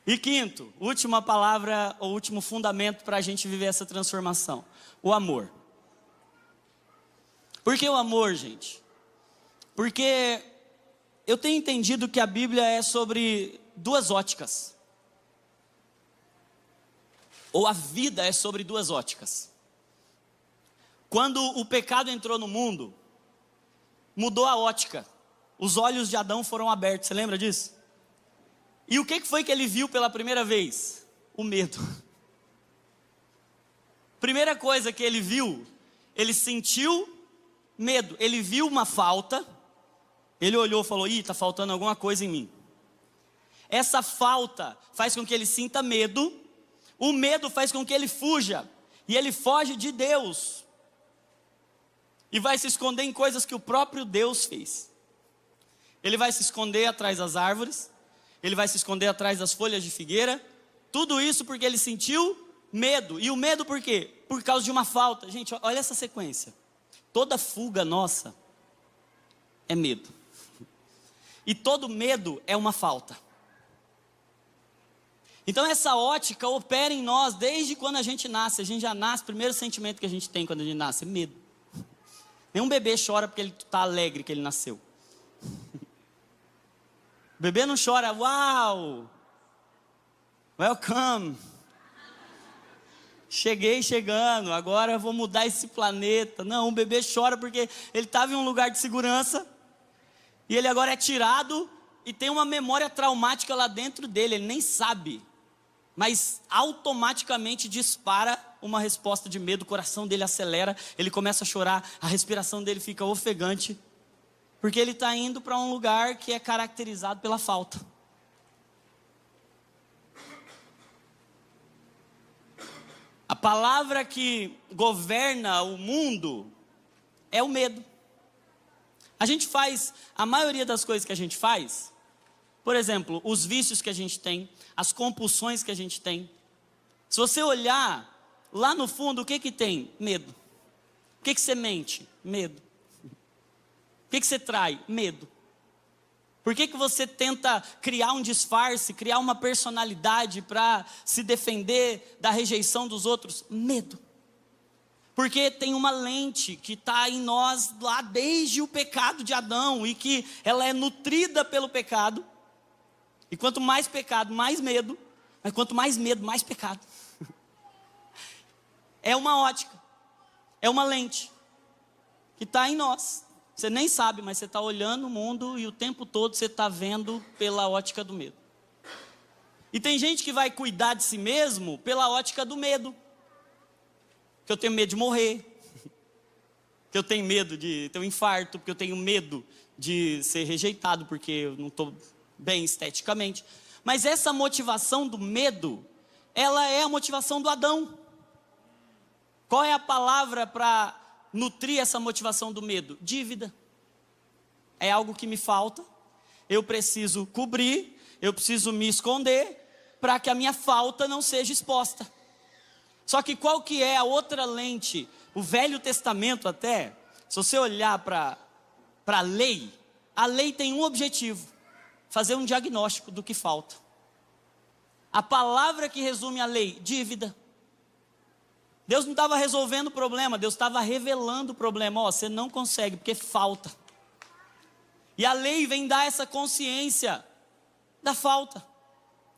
E quinto, última palavra, ou último fundamento para a gente viver essa transformação: o amor. Por que o amor, gente? Porque eu tenho entendido que a Bíblia é sobre duas óticas. Ou a vida é sobre duas óticas. Quando o pecado entrou no mundo, mudou a ótica. Os olhos de Adão foram abertos, você lembra disso? E o que foi que ele viu pela primeira vez? O medo. Primeira coisa que ele viu, ele sentiu medo. Ele viu uma falta, ele olhou e falou: está faltando alguma coisa em mim. Essa falta faz com que ele sinta medo. O medo faz com que ele fuja. E ele foge de Deus. E vai se esconder em coisas que o próprio Deus fez. Ele vai se esconder atrás das árvores. Ele vai se esconder atrás das folhas de figueira. Tudo isso porque ele sentiu medo. E o medo por quê? Por causa de uma falta. Gente, olha essa sequência. Toda fuga nossa é medo. E todo medo é uma falta. Então essa ótica opera em nós desde quando a gente nasce. A gente já nasce, o primeiro sentimento que a gente tem quando a gente nasce é medo. Nenhum bebê chora porque ele está alegre que ele nasceu. O bebê não chora, uau, welcome. cheguei chegando, agora eu vou mudar esse planeta. Não, o bebê chora porque ele estava em um lugar de segurança, e ele agora é tirado, e tem uma memória traumática lá dentro dele, ele nem sabe, mas automaticamente dispara uma resposta de medo, o coração dele acelera, ele começa a chorar, a respiração dele fica ofegante, porque ele está indo para um lugar que é caracterizado pela falta. A palavra que governa o mundo é o medo. A gente faz, a maioria das coisas que a gente faz, por exemplo, os vícios que a gente tem, as compulsões que a gente tem. Se você olhar lá no fundo, o que tem? Medo. O que você mente? Medo. O que você trai? Medo. Por que você tenta criar um disfarce, criar uma personalidade para se defender da rejeição dos outros? Medo. Porque tem uma lente que está em nós lá desde o pecado de Adão, e que ela é nutrida pelo pecado, e quanto mais pecado, mais medo, mas quanto mais medo, mais pecado. É uma ótica, é uma lente que está em nós. Você nem sabe, mas você está olhando o mundo e o tempo todo você está vendo pela ótica do medo. E tem gente que vai cuidar de si mesmo pela ótica do medo. Que eu tenho medo de morrer, que eu tenho medo de ter um infarto, porque eu tenho medo de ser rejeitado, porque eu não estou bem esteticamente. Mas essa motivação do medo, ela é a motivação do Adão. Qual é a palavra para nutrir essa motivação do medo? Dívida. É algo que me falta, eu preciso cobrir, eu preciso me esconder, para que a minha falta não seja exposta. Só que qual que é a outra lente? O Velho Testamento até, se você olhar para a lei tem um objetivo: fazer um diagnóstico do que falta. A palavra que resume a lei: dívida. Deus não estava resolvendo o problema, Deus estava revelando o problema. Você não consegue porque falta. E a lei vem dar essa consciência da falta,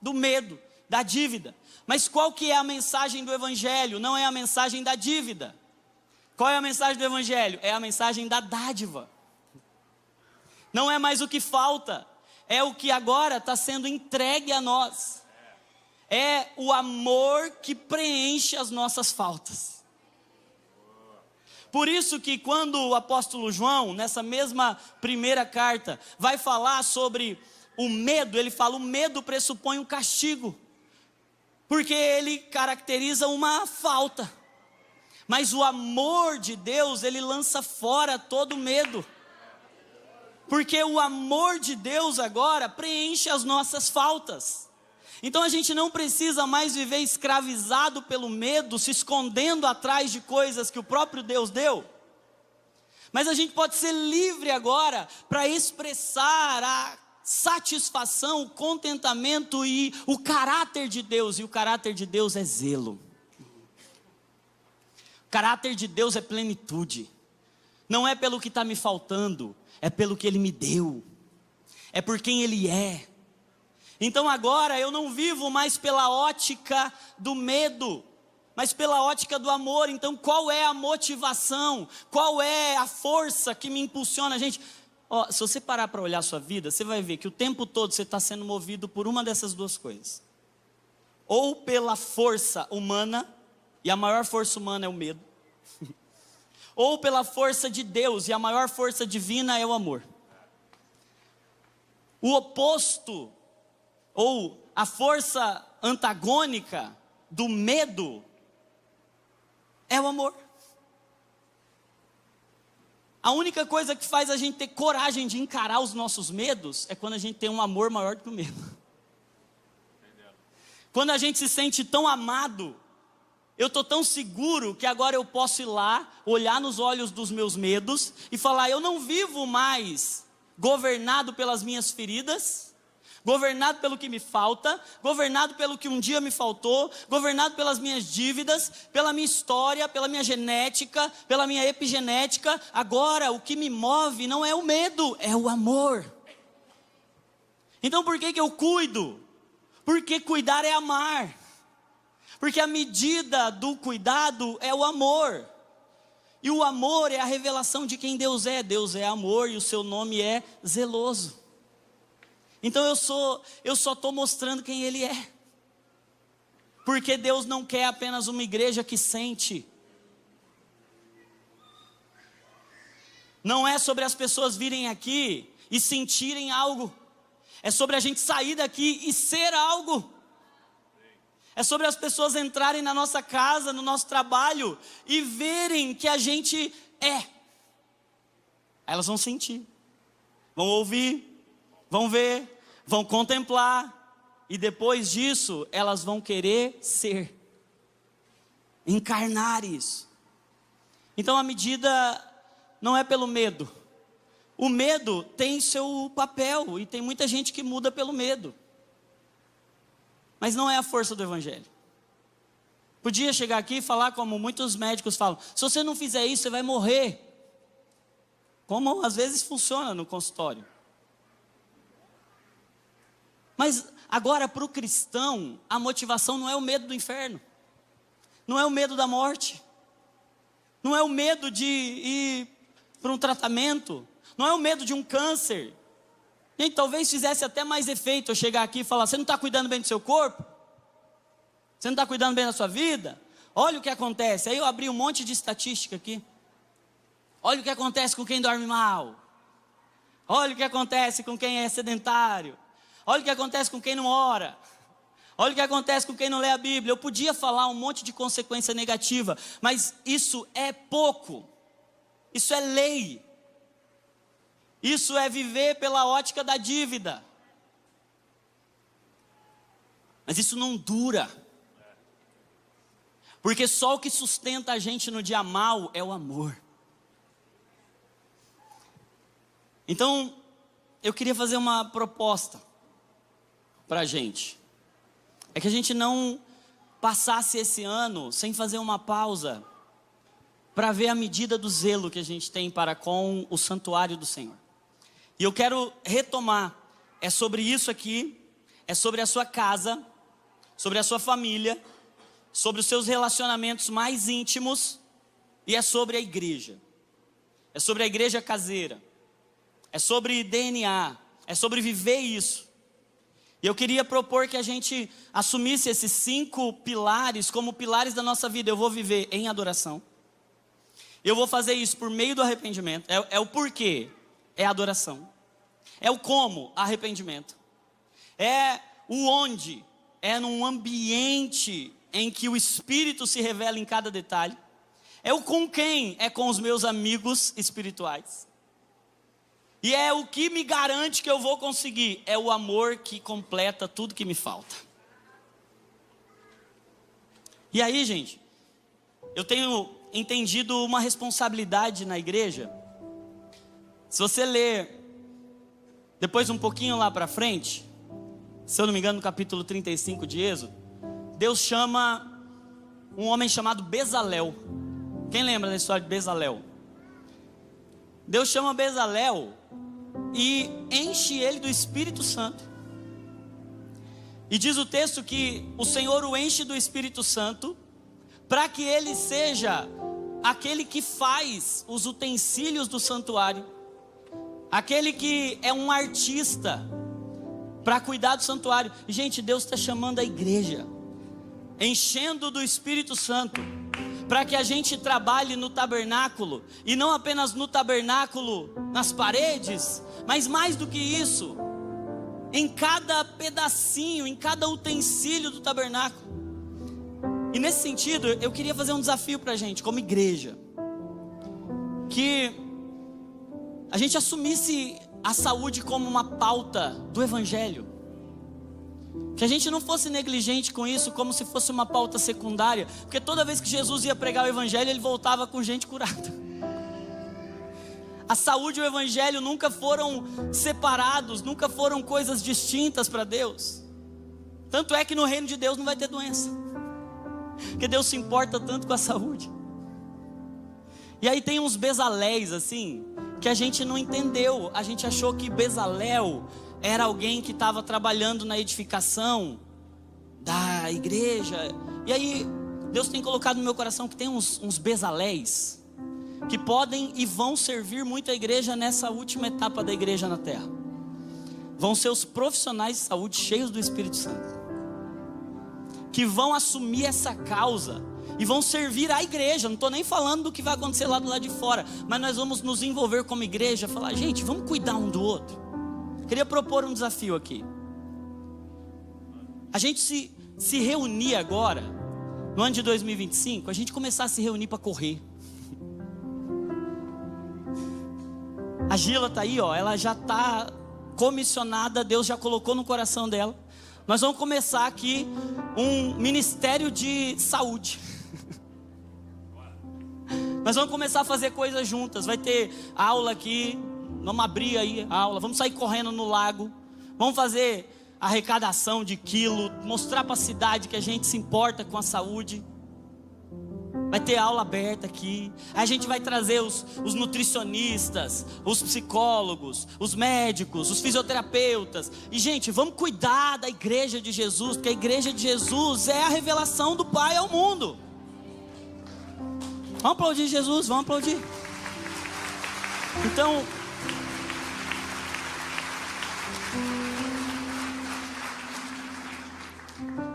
do medo, da dívida. Mas qual que é a mensagem do Evangelho? Não é a mensagem da dívida. Qual é a mensagem do Evangelho? É a mensagem da dádiva. Não é mais o que falta, é o que agora está sendo entregue a nós. É o amor que preenche as nossas faltas. Por isso que quando o apóstolo João, nessa mesma primeira carta, vai falar sobre o medo, ele fala: o medo pressupõe um castigo, porque ele caracteriza uma falta. Mas o amor de Deus, ele lança fora todo medo, porque o amor de Deus agora preenche as nossas faltas. Então a gente não precisa mais viver escravizado pelo medo, se escondendo atrás de coisas que o próprio Deus deu. Mas a gente pode ser livre agora para expressar a satisfação, o contentamento e o caráter de Deus. E o caráter de Deus é zelo. O caráter de Deus é plenitude. Não é pelo que está me faltando, é pelo que Ele me deu. É por quem Ele é. Então agora eu não vivo mais pela ótica do medo, mas pela ótica do amor. Então qual é a motivação? Qual é a força que me impulsiona? Gente, se você parar para olhar a sua vida, você vai ver que o tempo todo você está sendo movido por uma dessas duas coisas. Ou pela força humana, e a maior força humana é o medo. Ou pela força de Deus, e a maior força divina é o amor. O oposto, ou a força antagônica do medo, é o amor. A única coisa que faz a gente ter coragem de encarar os nossos medos é quando a gente tem um amor maior do que o medo. Quando a gente se sente tão amado, eu estou tão seguro que agora eu posso ir lá, olhar nos olhos dos meus medos e falar: eu não vivo mais governado pelas minhas feridas, governado pelo que me falta, governado pelo que um dia me faltou, governado pelas minhas dívidas, pela minha história, pela minha genética, pela minha epigenética. Agora o que me move não é o medo, é o amor. Então por que eu cuido? Porque cuidar é amar. Porque a medida do cuidado é o amor. E o amor é a revelação de quem Deus é. Deus é amor e o seu nome é zeloso. Então eu só estou mostrando quem Ele é. Porque Deus não quer apenas uma igreja que sente. Não é sobre as pessoas virem aqui e sentirem algo. É sobre a gente sair daqui e ser algo. É sobre as pessoas entrarem na nossa casa, no nosso trabalho e verem que a gente é. Elas vão sentir, vão ouvir, vão ver, vão contemplar. E depois disso, elas vão querer ser. Encarnar isso. Então a medida não é pelo medo. O medo tem seu papel e tem muita gente que muda pelo medo. Mas não é a força do evangelho. Podia chegar aqui e falar como muitos médicos falam: se você não fizer isso, você vai morrer. Como às vezes funciona no consultório. Mas agora para o cristão, a motivação não é o medo do inferno. Não é o medo da morte. Não é o medo de ir para um tratamento. Não é o medo de um câncer. Gente, talvez fizesse até mais efeito eu chegar aqui e falar: você não está cuidando bem do seu corpo? Você não está cuidando bem da sua vida? Olha o que acontece. Aí eu abri um monte de estatística aqui. Olha o que acontece com quem dorme mal. Olha o que acontece com quem é sedentário. Olha o que acontece com quem não ora. Olha o que acontece com quem não lê a Bíblia. Eu podia falar um monte de consequência negativa, mas isso é pouco. Isso é lei. Isso é viver pela ótica da dívida. Mas isso não dura. Porque só o que sustenta a gente no dia mal é o amor. Então, eu queria fazer uma proposta para a gente. É que a gente não passasse esse ano sem fazer uma pausa para ver a medida do zelo que a gente tem para com o santuário do Senhor. E eu quero retomar, é sobre isso aqui, é sobre a sua casa, sobre a sua família, sobre os seus relacionamentos mais íntimos, e é sobre a igreja. É sobre a igreja caseira, é sobre DNA, é sobre viver isso. E eu queria propor que a gente assumisse esses 5 pilares como pilares da nossa vida. Eu vou viver em adoração. Eu vou fazer isso por meio do arrependimento. É o porquê. É a adoração. É o como, arrependimento. É o onde, é num ambiente em que o Espírito se revela em cada detalhe. É o com quem, é com os meus amigos espirituais. E é o que me garante que eu vou conseguir, é o amor que completa tudo que me falta. E aí, gente, eu tenho entendido uma responsabilidade na igreja. Se você ler depois um pouquinho lá para frente, se eu não me engano no capítulo 35 de Êxodo, Deus chama um homem chamado Bezalel. Quem lembra da história de Bezalel? Deus chama Bezalel e enche ele do Espírito Santo. E diz o texto que o Senhor o enche do Espírito Santo para que ele seja aquele que faz os utensílios do santuário, aquele que é um artista para cuidar do santuário. E, gente, Deus está chamando a igreja, enchendo do Espírito Santo, para que a gente trabalhe no tabernáculo, e não apenas no tabernáculo, nas paredes, mas mais do que isso, em cada pedacinho, em cada utensílio do tabernáculo. E nesse sentido, eu queria fazer um desafio para a gente, como igreja, que a gente assumisse a saúde como uma pauta do Evangelho, que a gente não fosse negligente com isso, como se fosse uma pauta secundária, porque toda vez que Jesus ia pregar o Evangelho, ele voltava com gente curada. A saúde e o Evangelho nunca foram separados, nunca foram coisas distintas para Deus. Tanto é que no reino de Deus não vai ter doença, porque Deus se importa tanto com a saúde. E aí tem uns Bezaléis assim, que a gente não entendeu. A gente achou que Bezalel era alguém que estava trabalhando na edificação da igreja. E aí, Deus tem colocado no meu coração que tem uns Bezaléis que podem e vão servir muito a igreja nessa última etapa da igreja na terra. Vão ser os profissionais de saúde cheios do Espírito Santo, que vão assumir essa causa e vão servir a igreja. Não estou nem falando do que vai acontecer lá do lado de fora, mas nós vamos nos envolver como igreja, falar, gente, vamos cuidar um do outro. Queria propor um desafio aqui. A gente se reunir agora, no ano de 2025, a gente começar a se reunir para correr. A Gila está aí, ó, ela já está comissionada, Deus já colocou no coração dela. Nós vamos começar aqui um ministério de saúde. Nós vamos começar a fazer coisas juntas. Vai ter aula aqui, vamos abrir aí a aula, vamos sair correndo no lago, vamos fazer arrecadação de quilo, mostrar para a cidade que a gente se importa com a saúde. Vai ter aula aberta aqui. Aí a gente vai trazer os nutricionistas, os psicólogos, os médicos, os fisioterapeutas. E gente, vamos cuidar da igreja de Jesus, porque a igreja de Jesus é a revelação do Pai ao mundo. Vamos aplaudir Jesus, vamos aplaudir. Então,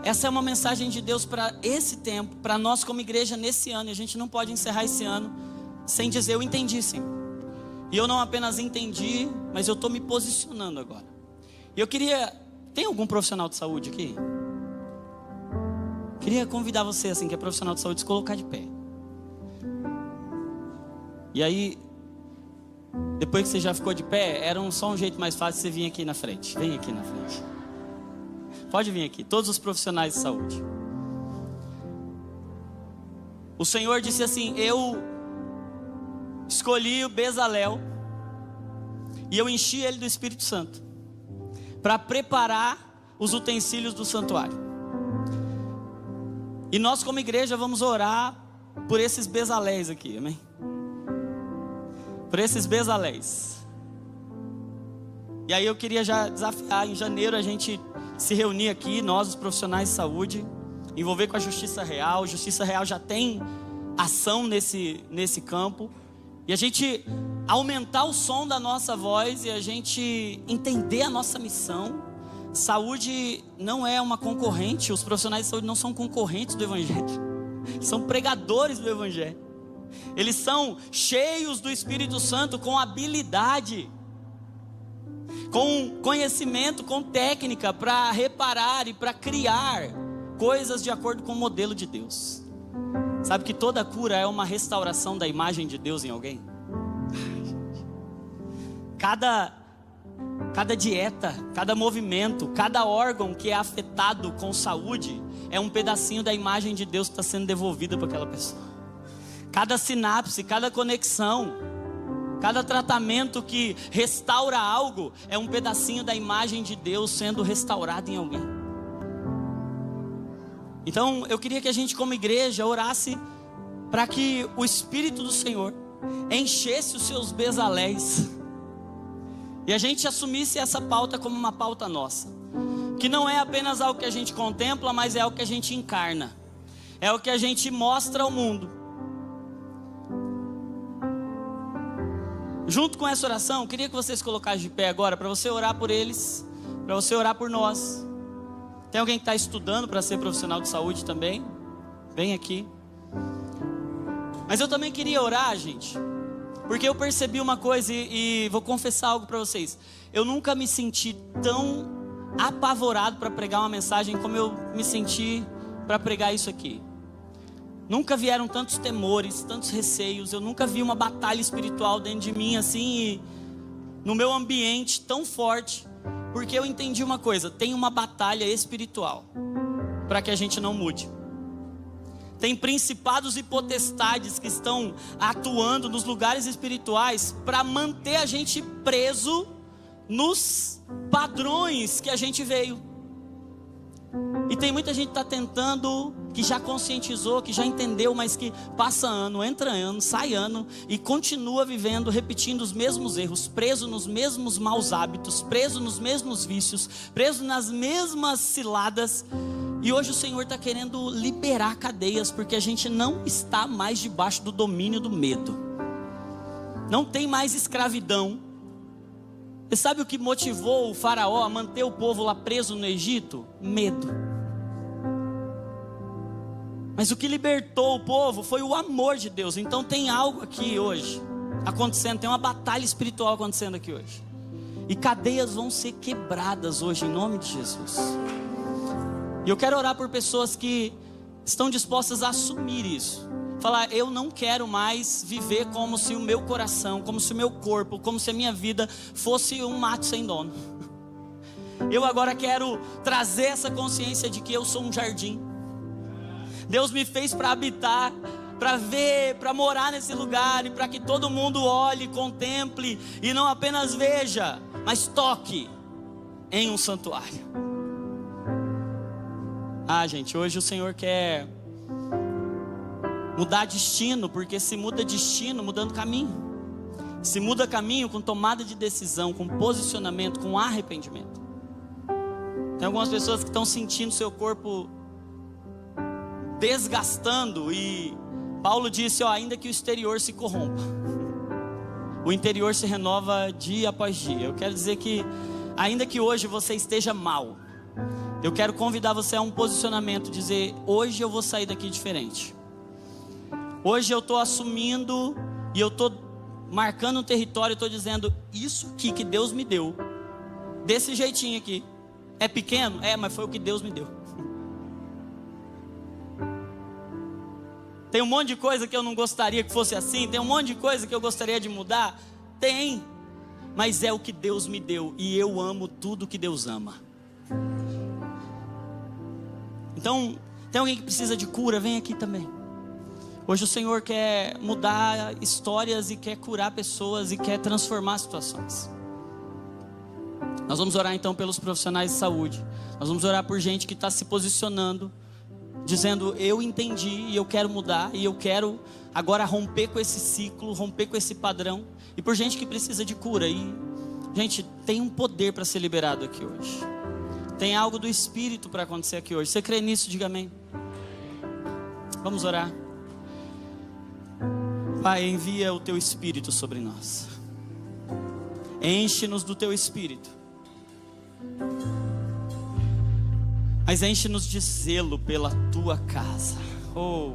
essa é uma mensagem de Deus para esse tempo, para nós como igreja nesse ano. E a gente não pode encerrar esse ano sem dizer, eu entendi, Senhor. E eu não apenas entendi, mas eu estou me posicionando agora. E eu queria, tem algum profissional de saúde aqui? Queria convidar você, assim, que é profissional de saúde, se colocar de pé. E aí, depois que você já ficou de pé, era só um jeito mais fácil de você vir aqui na frente. Vem aqui na frente. Pode vir aqui, todos os profissionais de saúde. O Senhor disse assim, eu escolhi o Bezalel e eu enchi ele do Espírito Santo para preparar os utensílios do santuário. E nós como igreja vamos orar por esses Bezaléis aqui, amém? Por esses Bezaléis. E aí eu queria já desafiar, em janeiro a gente se reunir aqui, nós os profissionais de saúde, envolver com a Justiça Real. Justiça Real já tem ação nesse campo, e a gente aumentar o som da nossa voz e a gente entender a nossa missão. Saúde não é uma concorrente, os profissionais de saúde não são concorrentes do Evangelho, são pregadores do Evangelho. Eles são cheios do Espírito Santo, com habilidade, com conhecimento, com técnica para reparar e para criar coisas de acordo com o modelo de Deus. Sabe que toda cura é uma restauração da imagem de Deus em alguém? Cada dieta, cada movimento, cada órgão que é afetado com saúde é um pedacinho da imagem de Deus que está sendo devolvida para aquela pessoa. Cada sinapse, cada conexão, cada tratamento que restaura algo é um pedacinho da imagem de Deus sendo restaurado em alguém. Então eu queria que a gente como igreja orasse para que o Espírito do Senhor enchesse os seus Bezaléis e a gente assumisse essa pauta como uma pauta nossa, que não é apenas algo que a gente contempla, mas é algo que a gente encarna, é o que a gente mostra ao mundo. Junto com essa oração, eu queria que vocês colocassem de pé agora, para você orar por eles, para você orar por nós. Tem alguém que está estudando para ser profissional de saúde também? Vem aqui. Mas eu também queria orar, gente, porque eu percebi uma coisa e vou confessar algo para vocês. Eu nunca me senti tão apavorado para pregar uma mensagem como eu me senti para pregar isso aqui. Nunca vieram tantos temores, tantos receios. Eu nunca vi uma batalha espiritual dentro de mim assim, no meu ambiente tão forte. Porque eu entendi uma coisa, tem uma batalha espiritual para que a gente não mude. Tem principados e potestades que estão atuando nos lugares espirituais para manter a gente preso nos padrões que a gente veio. E tem muita gente que está tentando, que já conscientizou, que já entendeu, mas que passa ano, entra ano, sai ano e continua vivendo, repetindo os mesmos erros, preso nos mesmos maus hábitos, preso nos mesmos vícios, preso nas mesmas ciladas. E hoje o Senhor está querendo liberar cadeias, porque a gente não está mais debaixo do domínio do medo. Não tem mais escravidão. Você sabe o que motivou o faraó a manter o povo lá preso no Egito? Medo. Mas o que libertou o povo foi o amor de Deus. Então tem algo aqui hoje acontecendo, tem uma batalha espiritual acontecendo aqui hoje. E cadeias vão ser quebradas hoje em nome de Jesus. E eu quero orar por pessoas que estão dispostas a assumir isso. Falar, eu não quero mais viver como se o meu coração, como se o meu corpo, como se a minha vida fosse um mato sem dono. Eu agora quero trazer essa consciência de que eu sou um jardim. Deus me fez para habitar, para ver, para morar nesse lugar e para que todo mundo olhe, contemple e não apenas veja, mas toque em um santuário. Gente, hoje o Senhor quer mudar destino, porque se muda destino mudando caminho. Se muda caminho com tomada de decisão, com posicionamento, com arrependimento. Tem algumas pessoas que estão sentindo seu corpo desgastando e Paulo disse, ainda que o exterior se corrompa, o interior se renova dia após dia. Eu quero dizer que ainda que hoje você esteja mal, eu quero convidar você a um posicionamento, dizer, hoje eu vou sair daqui diferente. Hoje eu estou assumindo e eu estou marcando um território, eu estou dizendo, isso aqui que Deus me deu, desse jeitinho aqui, é pequeno? Mas foi o que Deus me deu. Tem um monte de coisa que eu não gostaria que fosse assim, tem um monte de coisa que eu gostaria de mudar, tem, mas é o que Deus me deu, e eu amo tudo que Deus ama. Então, tem alguém que precisa de cura, vem aqui também. Hoje o Senhor quer mudar histórias e quer curar pessoas e quer transformar situações. Nós vamos orar então pelos profissionais de saúde. Nós vamos orar por gente que está se posicionando, dizendo, eu entendi e eu quero mudar. E eu quero agora romper com esse ciclo, romper com esse padrão. E por gente que precisa de cura. E, gente, tem um poder para ser liberado aqui hoje. Tem algo do Espírito para acontecer aqui hoje. Você crê nisso? Diga amém. Vamos orar. Pai, envia o Teu Espírito sobre nós. Enche-nos do Teu Espírito. Mas enche-nos de zelo pela Tua casa. O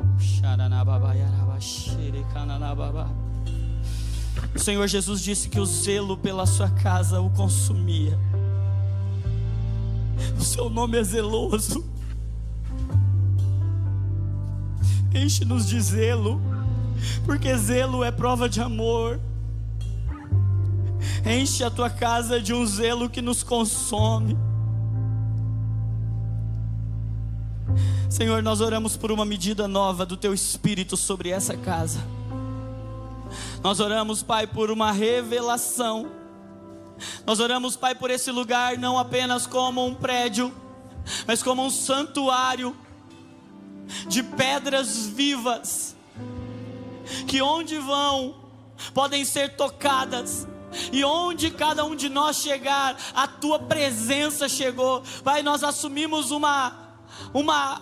Senhor Jesus disse que o zelo pela Sua casa o consumia. O Seu nome é zeloso. Enche-nos de zelo, porque zelo é prova de amor. Enche a Tua casa de um zelo que nos consome. Senhor, nós oramos por uma medida nova do Teu Espírito sobre essa casa. Nós oramos, Pai, por uma revelação. Nós oramos, Pai, por esse lugar não apenas como um prédio, mas como um santuário de pedras vivas, que onde vão, podem ser tocadas, e onde cada um de nós chegar, a Tua presença chegou. Pai, nós assumimos uma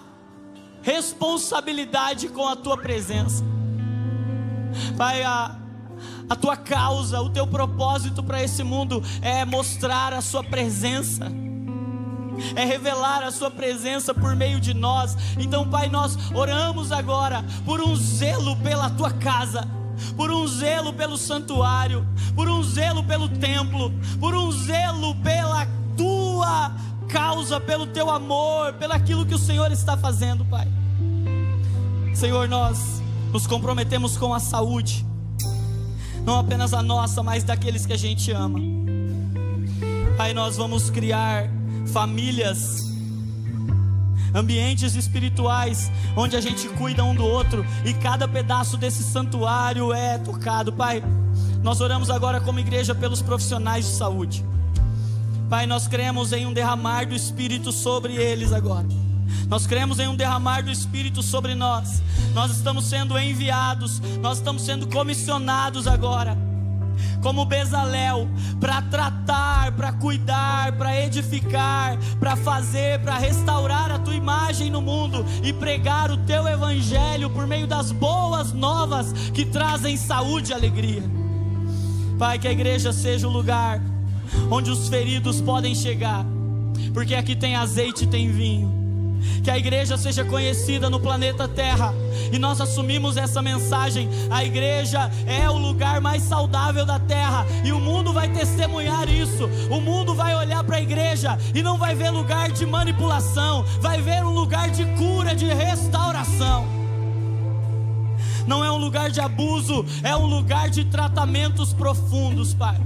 responsabilidade com a Tua presença. Pai, a Tua causa, o Teu propósito para esse mundo é mostrar a Sua presença, é revelar a Sua presença por meio de nós. Então, Pai, nós oramos agora por um zelo pela Tua casa, por um zelo pelo santuário, por um zelo pelo templo, por um zelo pela Tua causa, pelo Teu amor, pelo aquilo que o Senhor está fazendo, Pai. Senhor, nós nos comprometemos com a saúde, não apenas a nossa, mas daqueles que a gente ama. Pai, nós vamos criar famílias, ambientes espirituais, onde a gente cuida um do outro, e cada pedaço desse santuário é tocado. Pai, nós oramos agora como igreja pelos profissionais de saúde. Pai, nós cremos em um derramar do Espírito sobre eles agora. Nós cremos em um derramar do Espírito sobre nós. Nós estamos sendo enviados, nós estamos sendo comissionados agora como Bezalel, para tratar, para cuidar, para edificar, para fazer, para restaurar a tua imagem no mundo e pregar o teu evangelho por meio das boas novas que trazem saúde e alegria. Pai, que a igreja seja o lugar onde os feridos podem chegar, porque aqui tem azeite e tem vinho. Que a igreja seja conhecida no planeta Terra, e nós assumimos essa mensagem. A igreja é o lugar mais saudável da terra, e o mundo vai testemunhar isso. O mundo vai olhar para a igreja e não vai ver lugar de manipulação, vai ver um lugar de cura, de restauração. Não é um lugar de abuso, é um lugar de tratamentos profundos, Pai.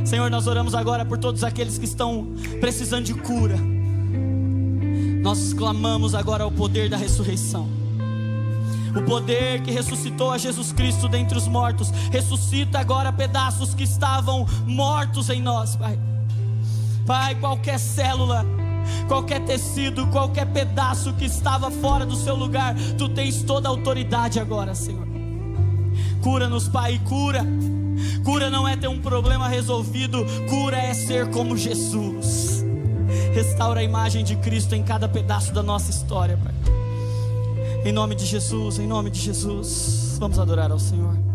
Senhor, nós oramos agora por todos aqueles que estão precisando de cura. Nós clamamos agora ao poder da ressurreição. O poder que ressuscitou a Jesus Cristo dentre os mortos, ressuscita agora pedaços que estavam mortos em nós, Pai. Pai, qualquer célula, qualquer tecido, qualquer pedaço que estava fora do seu lugar, Tu tens toda a autoridade agora, Senhor. Cura-nos, Pai, cura. Cura não é ter um problema resolvido, cura é ser como Jesus. Restaura a imagem de Cristo em cada pedaço da nossa história, Pai. Em nome de Jesus, em nome de Jesus, vamos adorar ao Senhor.